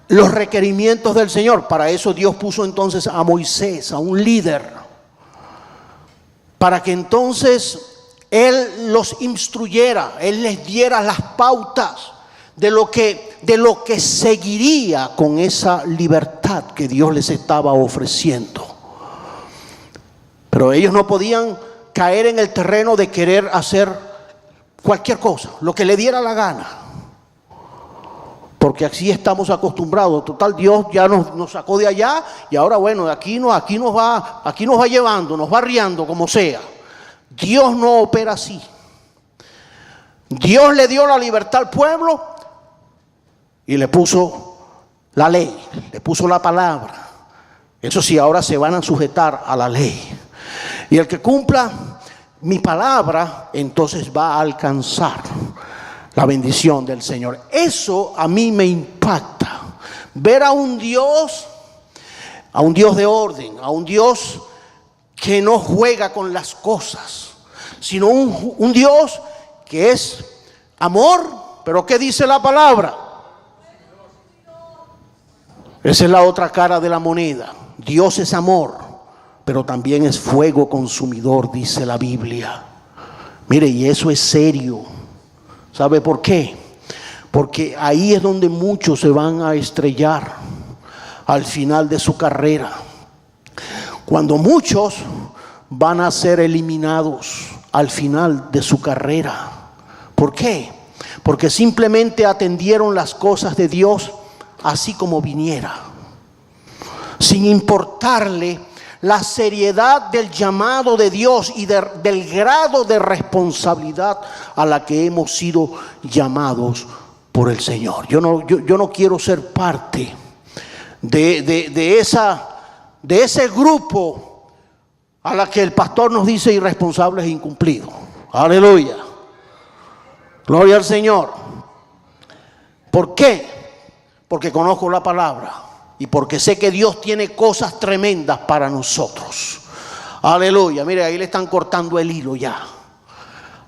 Speaker 1: los requerimientos del Señor. Para eso Dios puso entonces a Moisés, a un líder, para que entonces Él los instruyera, Él les diera las pautas de lo que seguiría con esa libertad que Dios les estaba ofreciendo. Pero ellos no podían caer en el terreno de querer hacer cualquier cosa, lo que le diera la gana. Porque así estamos acostumbrados. Total, Dios ya nos sacó de allá y ahora bueno, aquí nos va llevando, nos va arriando como sea. Dios no opera así. Dios le dio la libertad al pueblo y le puso la ley, le puso la palabra. Eso sí, ahora se van a sujetar a la ley. Y el que cumpla mi palabra, entonces va a alcanzar la bendición del Señor. Eso a mí me impacta. Ver a un Dios de orden, a un Dios que no juega con las cosas, sino un Dios que es amor. Pero ¿qué dice la palabra? Esa es la otra cara de la moneda. Dios es amor, pero también es fuego consumidor, dice la Biblia. Mire, y eso es serio. ¿Sabe por qué? Porque ahí es donde muchos se van a estrellar al final de su carrera. Cuando muchos van a ser eliminados al final de su carrera. ¿Por qué? Porque simplemente atendieron las cosas de Dios así como viniera, sin importarle la seriedad del llamado de Dios y del grado de responsabilidad a la que hemos sido llamados por el Señor. Yo no quiero ser parte de ese grupo a la que el pastor nos dice irresponsables e incumplidos. Aleluya. Gloria al Señor. ¿Por qué? Porque conozco la palabra y porque sé que Dios tiene cosas tremendas para nosotros. Aleluya. Mire, ahí le están cortando el hilo ya.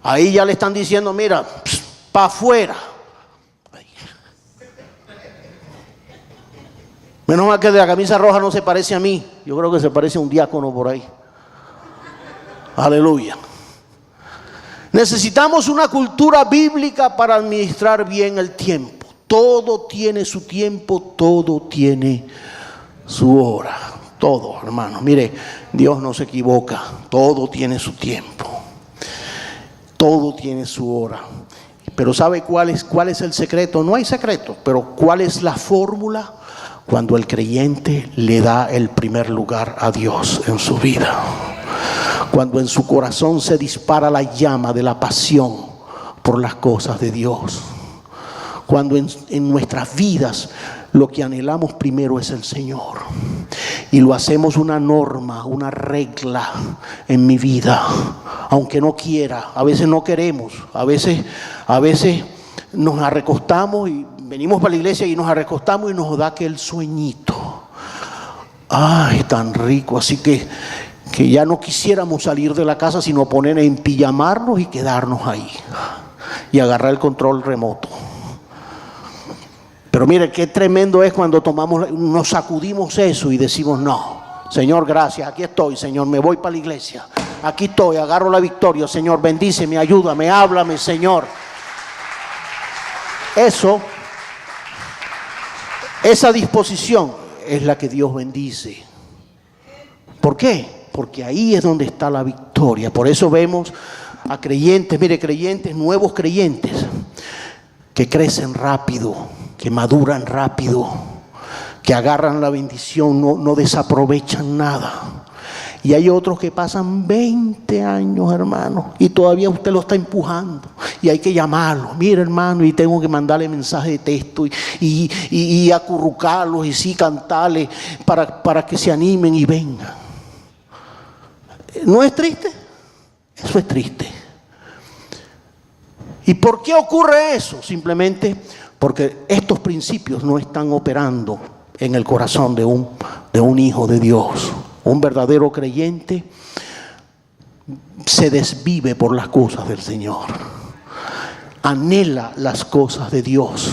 Speaker 1: Ahí ya le están diciendo, mira, para afuera. Menos mal que de la camisa roja no se parece a mí. Yo creo que se parece a un diácono por ahí. Aleluya. Necesitamos una cultura bíblica para administrar bien el tiempo. Todo tiene su tiempo, todo tiene su hora. Todo, hermano. Mire, Dios no se equivoca. Todo tiene su tiempo. Todo tiene su hora. Pero ¿sabe cuál es el secreto? No hay secreto, pero ¿cuál es la fórmula? Cuando el creyente le da el primer lugar a Dios en su vida. Cuando en su corazón se dispara la llama de la pasión por las cosas de Dios. Cuando en nuestras vidas lo que anhelamos primero es el Señor. Y lo hacemos una norma, una regla en mi vida. Aunque no quiera, a veces no queremos. A veces nos recostamos y venimos para la iglesia y nos recostamos y nos da aquel sueñito. Ay, tan rico. Así que ya no quisiéramos salir de la casa, sino poner en pijamarnos y quedarnos ahí y agarrar el control remoto. Pero mire qué tremendo es cuando nos sacudimos eso y decimos no, Señor, gracias, aquí estoy, Señor, me voy para la iglesia, aquí estoy, agarro la victoria, Señor, bendíceme, ayúdame, háblame, Señor. Esa disposición es la que Dios bendice. ¿Por qué? Porque ahí es donde está la victoria. Por eso vemos a creyentes, nuevos creyentes que crecen rápido, que maduran rápido, que agarran la bendición, no desaprovechan nada. Y hay otros que pasan 20 años, hermano, y todavía usted lo está empujando. Y hay que llamarlo. Mira, hermano, y tengo que mandarle mensaje de texto y acurrucarlos y sí cantarles para que se animen y vengan. ¿No es triste? Eso es triste. ¿Y por qué ocurre eso? Simplemente porque estos principios no están operando en el corazón de un hijo de Dios. Un verdadero creyente se desvive por las cosas del Señor. Anhela las cosas de Dios.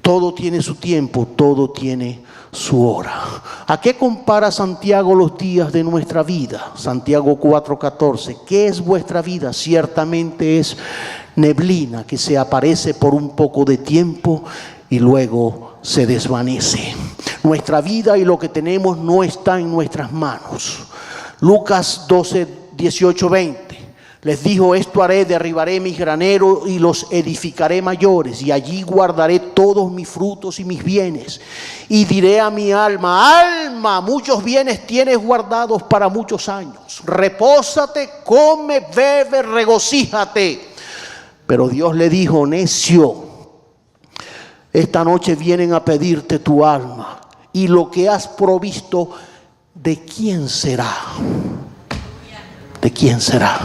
Speaker 1: Todo tiene su tiempo, todo tiene su hora. ¿A qué compara Santiago los días de nuestra vida? Santiago 4:14. ¿Qué es vuestra vida? Ciertamente es neblina que se aparece por un poco de tiempo y luego se desvanece. Nuestra vida y lo que tenemos no está en nuestras manos. Lucas 12:18-20. Les dijo, esto haré, derribaré mis graneros y los edificaré mayores, y allí guardaré todos mis frutos y mis bienes. Y diré a mi alma, alma, muchos bienes tienes guardados para muchos años. Repósate, come, bebe, regocíjate. Pero Dios le dijo, necio, esta noche vienen a pedirte tu alma. Y lo que has provisto, ¿de quién será? ¿De quién será?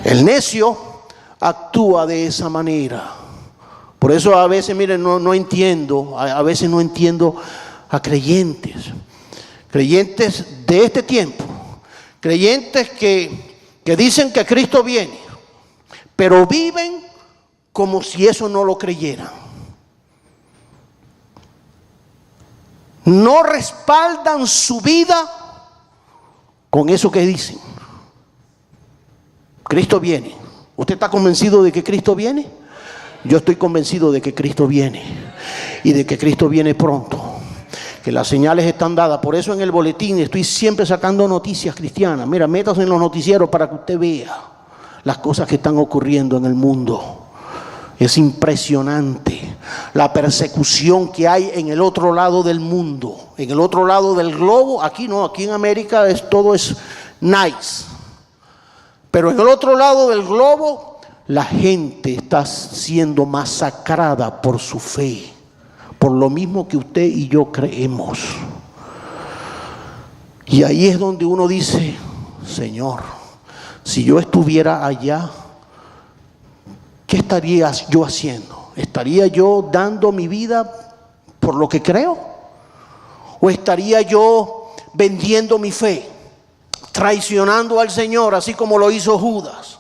Speaker 1: El necio actúa de esa manera. Por eso a veces, miren, no entiendo, a veces no entiendo a creyentes de este tiempo, creyentes que dicen que Cristo viene, pero viven como si eso no lo creyeran. No respaldan su vida con eso que dicen. Cristo viene. ¿Usted está convencido de que Cristo viene? Yo estoy convencido de que Cristo viene y de que Cristo viene pronto, que las señales están dadas. Por eso en el boletín estoy siempre sacando noticias cristianas. Mira, métase en los noticieros para que usted vea las cosas que están ocurriendo en el mundo. Es impresionante la persecución que hay en el otro lado del mundo, en el otro lado del globo. Aquí no, aquí en América todo es nice, pero en el otro lado del globo la gente está siendo masacrada por su fe, por lo mismo que usted y yo creemos. Y ahí es donde uno dice, Señor, si yo estuviera allá, ¿qué estaría yo haciendo? ¿Estaría yo dando mi vida por lo que creo? ¿O estaría yo vendiendo mi fe, traicionando al Señor, así como lo hizo Judas?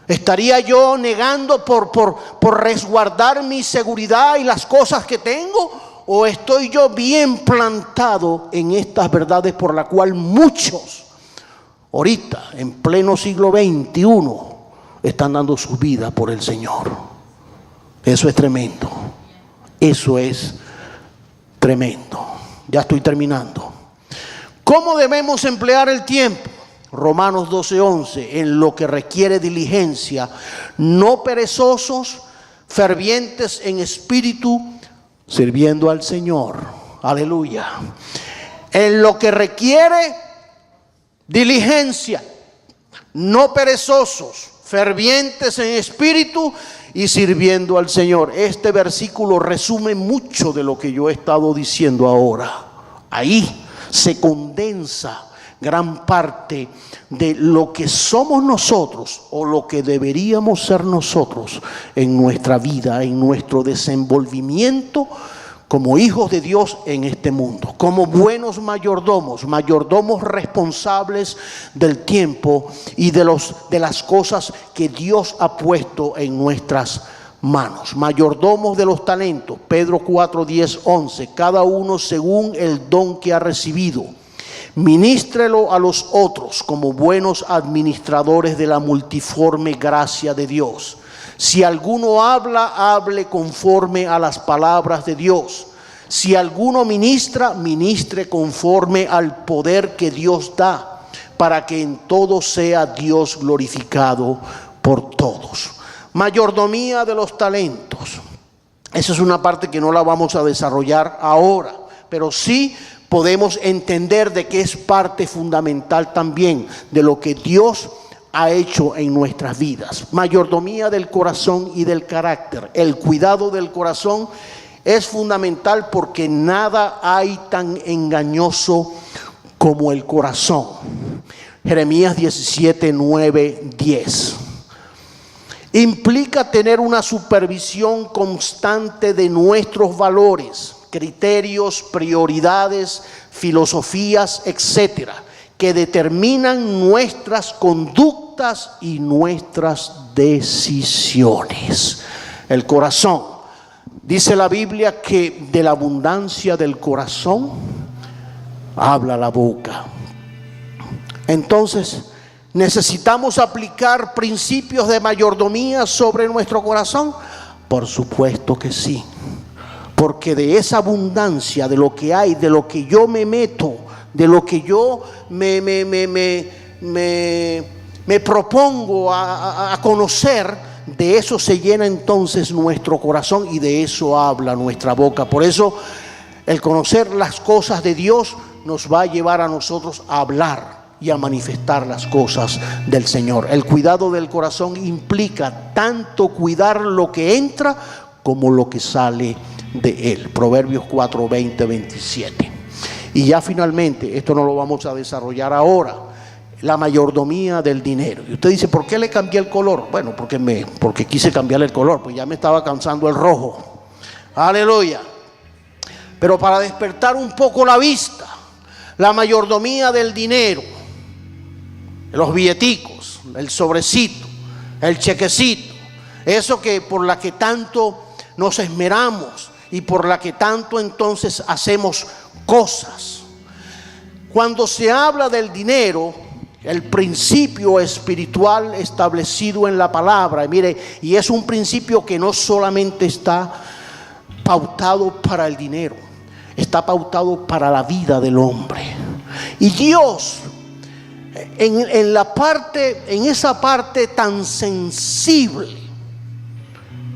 Speaker 1: ¿Estaría yo negando por resguardar mi seguridad y las cosas que tengo? ¿O estoy yo bien plantado en estas verdades por la cual muchos ahorita, en pleno siglo XXI, están dando su vida por el Señor? Eso es tremendo. Eso es tremendo. Ya estoy terminando. ¿Cómo debemos emplear el tiempo? Romanos 12:11, en lo que requiere diligencia, no perezosos, fervientes en espíritu, sirviendo al Señor. Aleluya. En lo que requiere diligencia, no perezosos, fervientes en espíritu y sirviendo al Señor. Este versículo resume mucho de lo que yo he estado diciendo ahora. Ahí se condensa gran parte de lo que somos nosotros o lo que deberíamos ser nosotros en nuestra vida, en nuestro desenvolvimiento como hijos de Dios en este mundo, como buenos mayordomos responsables del tiempo y de las cosas que Dios ha puesto en nuestras manos. Mayordomos de los talentos, Pedro 4, 10, 11, cada uno según el don que ha recibido. Ministrelo a los otros como buenos administradores de la multiforme gracia de Dios. Si alguno habla, hable conforme a las palabras de Dios. Si alguno ministra, ministre conforme al poder que Dios da, para que en todo sea Dios glorificado por todos. Mayordomía de los talentos. Esa es una parte que no la vamos a desarrollar ahora, pero sí podemos entender de que es parte fundamental también de lo que Dios ha hecho en nuestras vidas. Mayordomía del corazón y del carácter. El cuidado del corazón es fundamental porque nada hay tan engañoso como el corazón. Jeremías 17, 9, 10. Implica tener una supervisión constante de nuestros valores, criterios, prioridades, filosofías, etcétera, que determinan nuestras conductas y nuestras decisiones. El corazón. Dice la Biblia que de la abundancia del corazón habla la boca. Entonces, ¿necesitamos aplicar principios de mayordomía sobre nuestro corazón? Por supuesto que sí. Porque de esa abundancia, de lo que hay, de lo que yo me meto, de lo que yo me propongo a conocer, de eso se llena entonces nuestro corazón y de eso habla nuestra boca. Por eso el conocer las cosas de Dios nos va a llevar a nosotros a hablar y a manifestar las cosas del Señor. El cuidado del corazón implica tanto cuidar lo que entra como lo que sale de él. Proverbios 4, 20, 27. Y ya finalmente, esto no lo vamos a desarrollar ahora, la mayordomía del dinero. Y usted dice, ¿por qué le cambié el color? Bueno, porque quise cambiarle el color, pues ya me estaba cansando el rojo. Aleluya. Pero para despertar un poco la vista, la mayordomía del dinero, los billeticos, el sobrecito, el chequecito, eso que por la que tanto nos esmeramos y por la que tanto entonces hacemos cosas. Cuando se habla del dinero, el principio espiritual establecido en la palabra, mire, y es un principio que no solamente está pautado para el dinero, está pautado para la vida del hombre. Y Dios, en esa parte tan sensible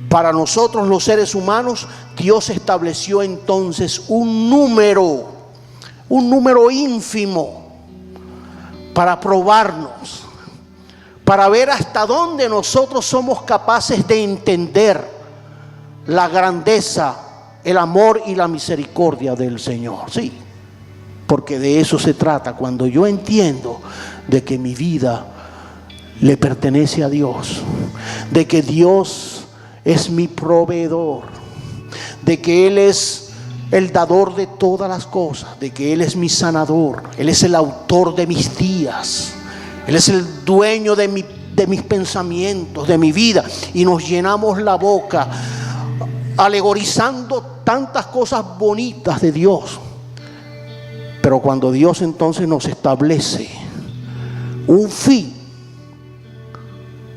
Speaker 1: para nosotros los seres humanos, Dios estableció entonces un número ínfimo para probarnos, para ver hasta dónde nosotros somos capaces de entender la grandeza, el amor y la misericordia del Señor. Sí, porque de eso se trata. Cuando yo entiendo de que mi vida le pertenece a Dios, de que Dios es mi proveedor, de que Él es el dador de todas las cosas, de que Él es mi sanador, Él es el autor de mis días, Él es el dueño de mis pensamientos, de mi vida, y nos llenamos la boca alegorizando tantas cosas bonitas de Dios. Pero cuando Dios entonces nos establece un fin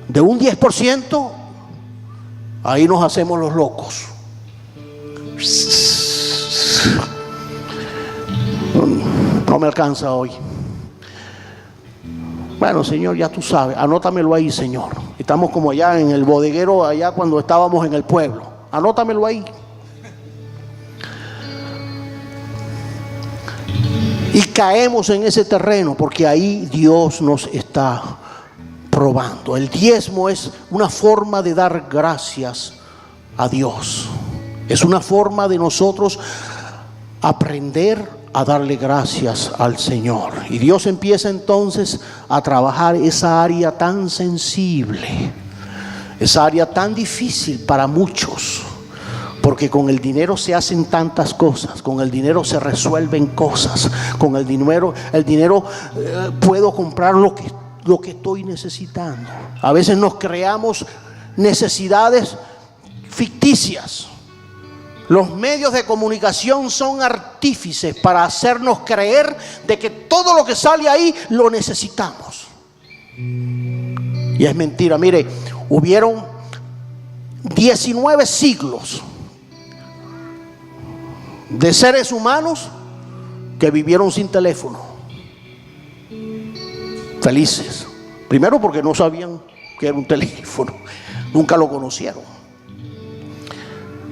Speaker 1: de un 10%, ahí nos hacemos los locos. No me alcanza hoy. Bueno, Señor, ya tú sabes, anótamelo ahí, Señor. Estamos como allá en el bodeguero, allá cuando estábamos en el pueblo. Anótamelo ahí. Y caemos en ese terreno porque ahí Dios nos está probando. El diezmo es una forma de dar gracias a Dios. Es una forma de nosotros aprender a darle gracias al Señor. Y Dios empieza entonces a trabajar esa área tan sensible, esa área tan difícil para muchos. Porque con el dinero se hacen tantas cosas, con el dinero se resuelven cosas, con el dinero puedo comprar lo que estoy necesitando. A veces nos creamos necesidades ficticias. Los medios de comunicación son artífices para hacernos creer de que todo lo que sale ahí lo necesitamos. Y es mentira. Mire, hubieron 19 siglos de seres humanos que vivieron sin teléfono, felices. Primero porque no sabían que era un teléfono, nunca lo conocieron.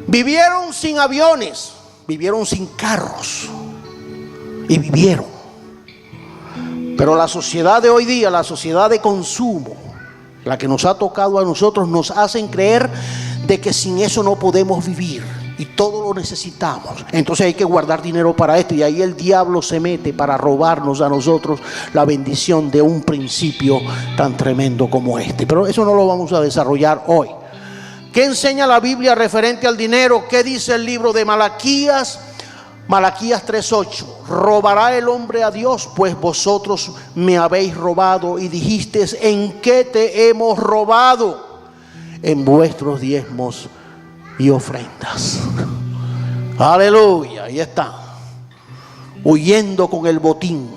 Speaker 1: Vivieron sin aviones, vivieron sin carros y vivieron. Pero la sociedad de hoy día, la sociedad de consumo, la que nos ha tocado a nosotros, nos hacen creer de que sin eso no podemos vivir. Y todo lo necesitamos. Entonces hay que guardar dinero para esto. Y ahí el diablo se mete para robarnos a nosotros la bendición de un principio tan tremendo como este. Pero eso no lo vamos a desarrollar hoy. ¿Qué enseña la Biblia referente al dinero? ¿Qué dice el libro de Malaquías? Malaquías 3:8. ¿Robará el hombre a Dios? Pues vosotros me habéis robado. Y dijisteis, ¿en qué te hemos robado? En vuestros diezmos y ofrendas. Aleluya. Ahí está, huyendo con el botín,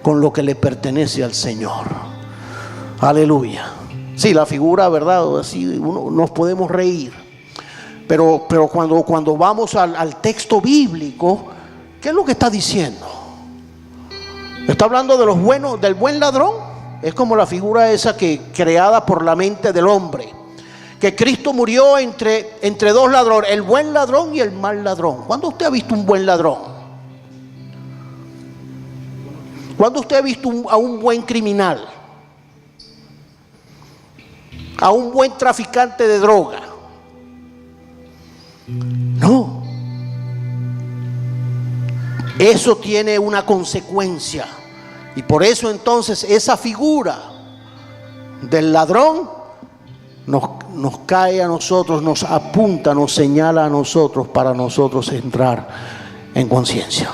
Speaker 1: con lo que le pertenece al Señor. Aleluya. Sí, la figura, verdad, así nos podemos reír, pero cuando vamos al texto bíblico, ¿qué es lo que está diciendo? Está hablando de los buenos, del buen ladrón. Es como la figura esa que creada por la mente del hombre, que Cristo murió entre dos ladrones, el buen ladrón y el mal ladrón. ¿Cuándo usted ha visto un buen ladrón? ¿Cuándo usted ha visto a un buen criminal? A un buen traficante de droga. No. Eso tiene una consecuencia. Y por eso entonces esa figura del ladrón nos cae a nosotros, nos apunta, nos señala a nosotros para nosotros entrar en conciencia.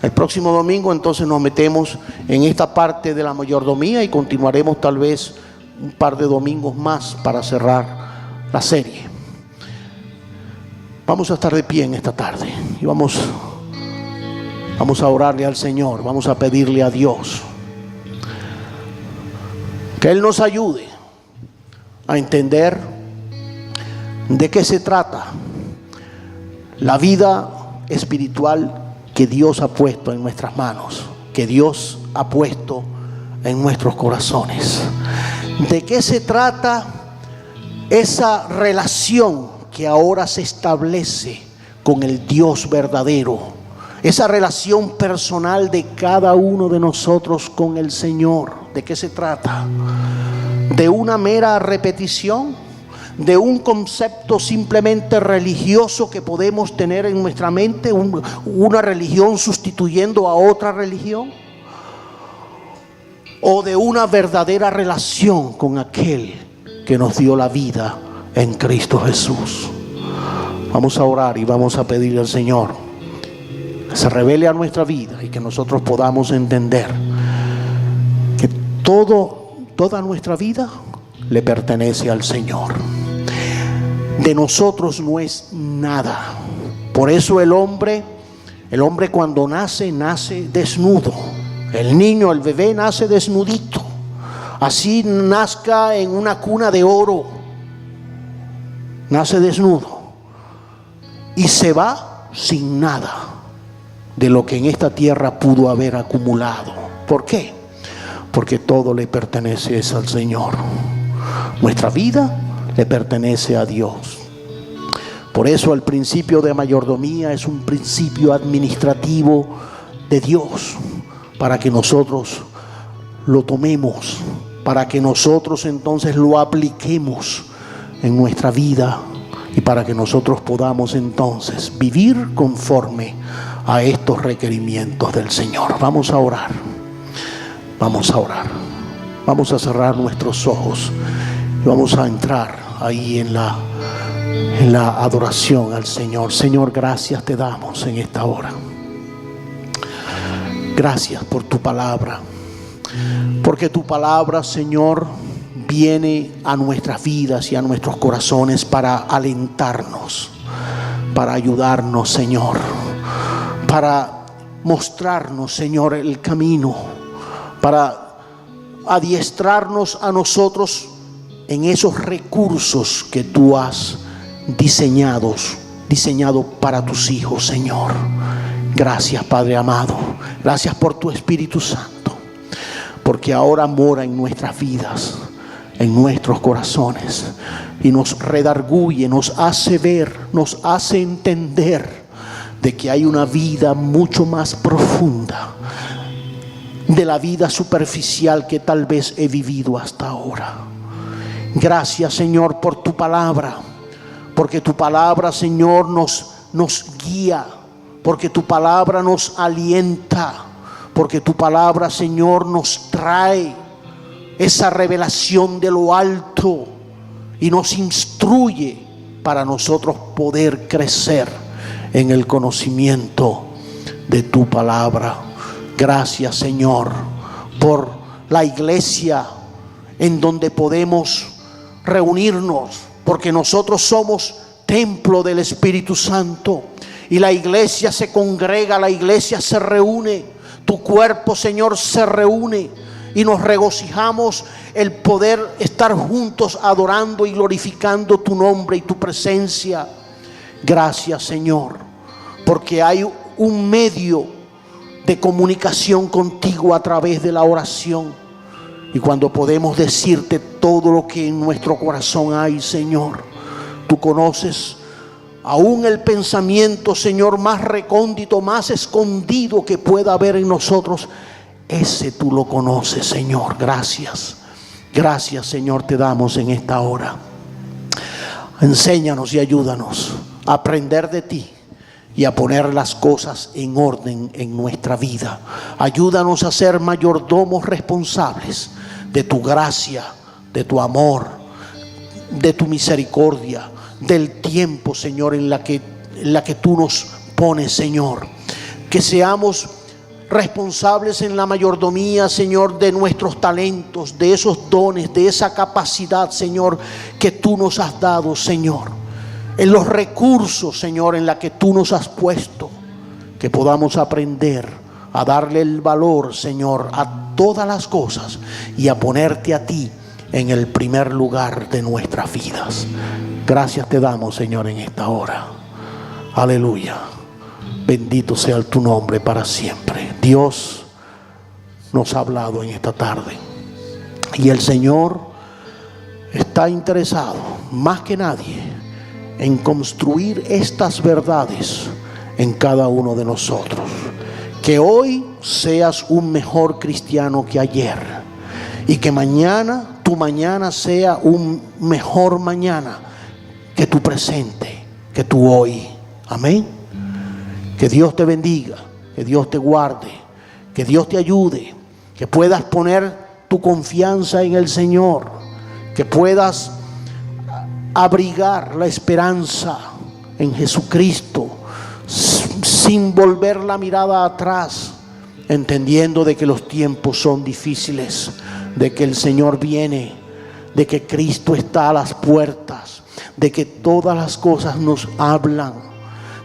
Speaker 1: El próximo domingo entonces nos metemos en esta parte de la mayordomía y continuaremos tal vez un par de domingos más para cerrar la serie. Vamos a estar de pie en esta tarde y vamos a orarle al Señor, vamos a pedirle a Dios que Él nos ayude a entender de qué se trata la vida espiritual que Dios ha puesto en nuestras manos, que Dios ha puesto en nuestros corazones. ¿De qué se trata esa relación que ahora se establece con el Dios verdadero? Esa relación personal de cada uno de nosotros con el Señor. ¿De qué se trata? ¿De una mera repetición? ¿De un concepto simplemente religioso que podemos tener en nuestra mente? ¿Una religión sustituyendo a otra religión? ¿O de una verdadera relación con aquel que nos dio la vida en Cristo Jesús? Vamos a orar y vamos a pedirle al Señor que se revele a nuestra vida y que nosotros podamos entender que toda nuestra vida le pertenece al Señor. De nosotros no es nada. Por eso el hombre cuando nace desnudo. El niño, el bebé nace desnudito. Así nazca en una cuna de oro, nace desnudo y se va sin nada de lo que en esta tierra pudo haber acumulado. ¿Por qué? Porque todo le pertenece al Señor. Nuestra vida le pertenece a Dios. Por eso el principio de mayordomía es un principio administrativo de Dios, para que nosotros lo tomemos, para que nosotros entonces lo apliquemos en nuestra vida y para que nosotros podamos entonces vivir conforme a estos requerimientos del Señor. Vamos a orar. Vamos a orar. Vamos a cerrar nuestros ojos y vamos a entrar ahí en la adoración al Señor. Señor, gracias te damos en esta hora. Gracias por tu palabra, porque tu palabra, Señor, viene a nuestras vidas y a nuestros corazones para alentarnos, para ayudarnos, Señor, para mostrarnos, Señor, el camino, para adiestrarnos a nosotros en esos recursos que tú has diseñado para tus hijos, Señor. Gracias, Padre amado. Gracias por tu Espíritu Santo, porque ahora mora en nuestras vidas, en nuestros corazones, y nos redarguye, nos hace ver, nos hace entender de que hay una vida mucho más profunda de la vida superficial que tal vez he vivido hasta ahora. Gracias, Señor, por tu palabra, porque tu palabra, Señor, nos guía, porque tu palabra nos alienta, porque tu palabra, Señor, nos trae esa revelación de lo alto y nos instruye para nosotros poder crecer en el conocimiento de tu palabra. Gracias, Señor, por la iglesia en donde podemos reunirnos, porque nosotros somos templo del Espíritu Santo. Y la iglesia se congrega, la iglesia se reúne. Tu cuerpo, Señor, se reúne. Y nos regocijamos el poder estar juntos adorando y glorificando tu nombre y tu presencia. Gracias, Señor, porque hay un medio de comunicación contigo a través de la oración. Y cuando podemos decirte todo lo que en nuestro corazón hay, Señor, tú conoces aún el pensamiento, Señor, más recóndito, más escondido que pueda haber en nosotros. Ese tú lo conoces, Señor. Gracias. Gracias, Señor, te damos en esta hora. Enséñanos y ayúdanos a aprender de ti y a poner las cosas en orden en nuestra vida. Ayúdanos a ser mayordomos responsables de tu gracia, de tu amor, de tu misericordia, del tiempo, Señor, en la que tú nos pones, Señor. Que seamos responsables en la mayordomía, Señor, de nuestros talentos, de esos dones, de esa capacidad, Señor, que tú nos has dado, Señor. En los recursos, Señor, en la que tú nos has puesto. Que podamos aprender a darle el valor, Señor, a todas las cosas y a ponerte a ti en el primer lugar de nuestras vidas. Gracias te damos, Señor, en esta hora. Aleluya. Bendito sea tu nombre para siempre. Dios nos ha hablado en esta tarde. Y el Señor está interesado, más que nadie, en construir estas verdades en cada uno de nosotros. Que hoy seas un mejor cristiano que ayer. Y que mañana, tu mañana sea un mejor mañana que tu presente, que tu hoy. Amén. Que Dios te bendiga, que Dios te guarde, que Dios te ayude, que puedas poner tu confianza en el Señor, que puedas abrigar la esperanza en Jesucristo, sin volver la mirada atrás, entendiendo de que los tiempos son difíciles, de que el Señor viene, de que Cristo está a las puertas, de que todas las cosas nos hablan,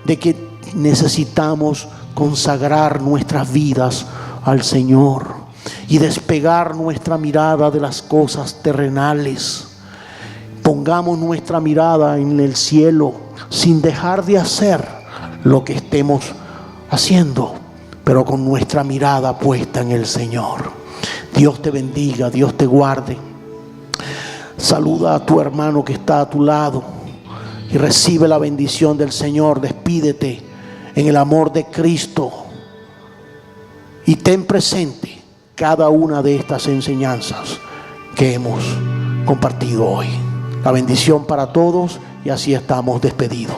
Speaker 1: de que necesitamos consagrar nuestras vidas al Señor y despegar nuestra mirada de las cosas terrenales. Pongamos nuestra mirada en el cielo sin dejar de hacer lo que estemos haciendo, pero con nuestra mirada puesta en el Señor. Dios te bendiga, Dios te guarde. Saluda a tu hermano que está a tu lado y recibe la bendición del Señor. Despídete en el amor de Cristo y ten presente cada una de estas enseñanzas que hemos compartido hoy. La bendición para todos y así estamos despedidos.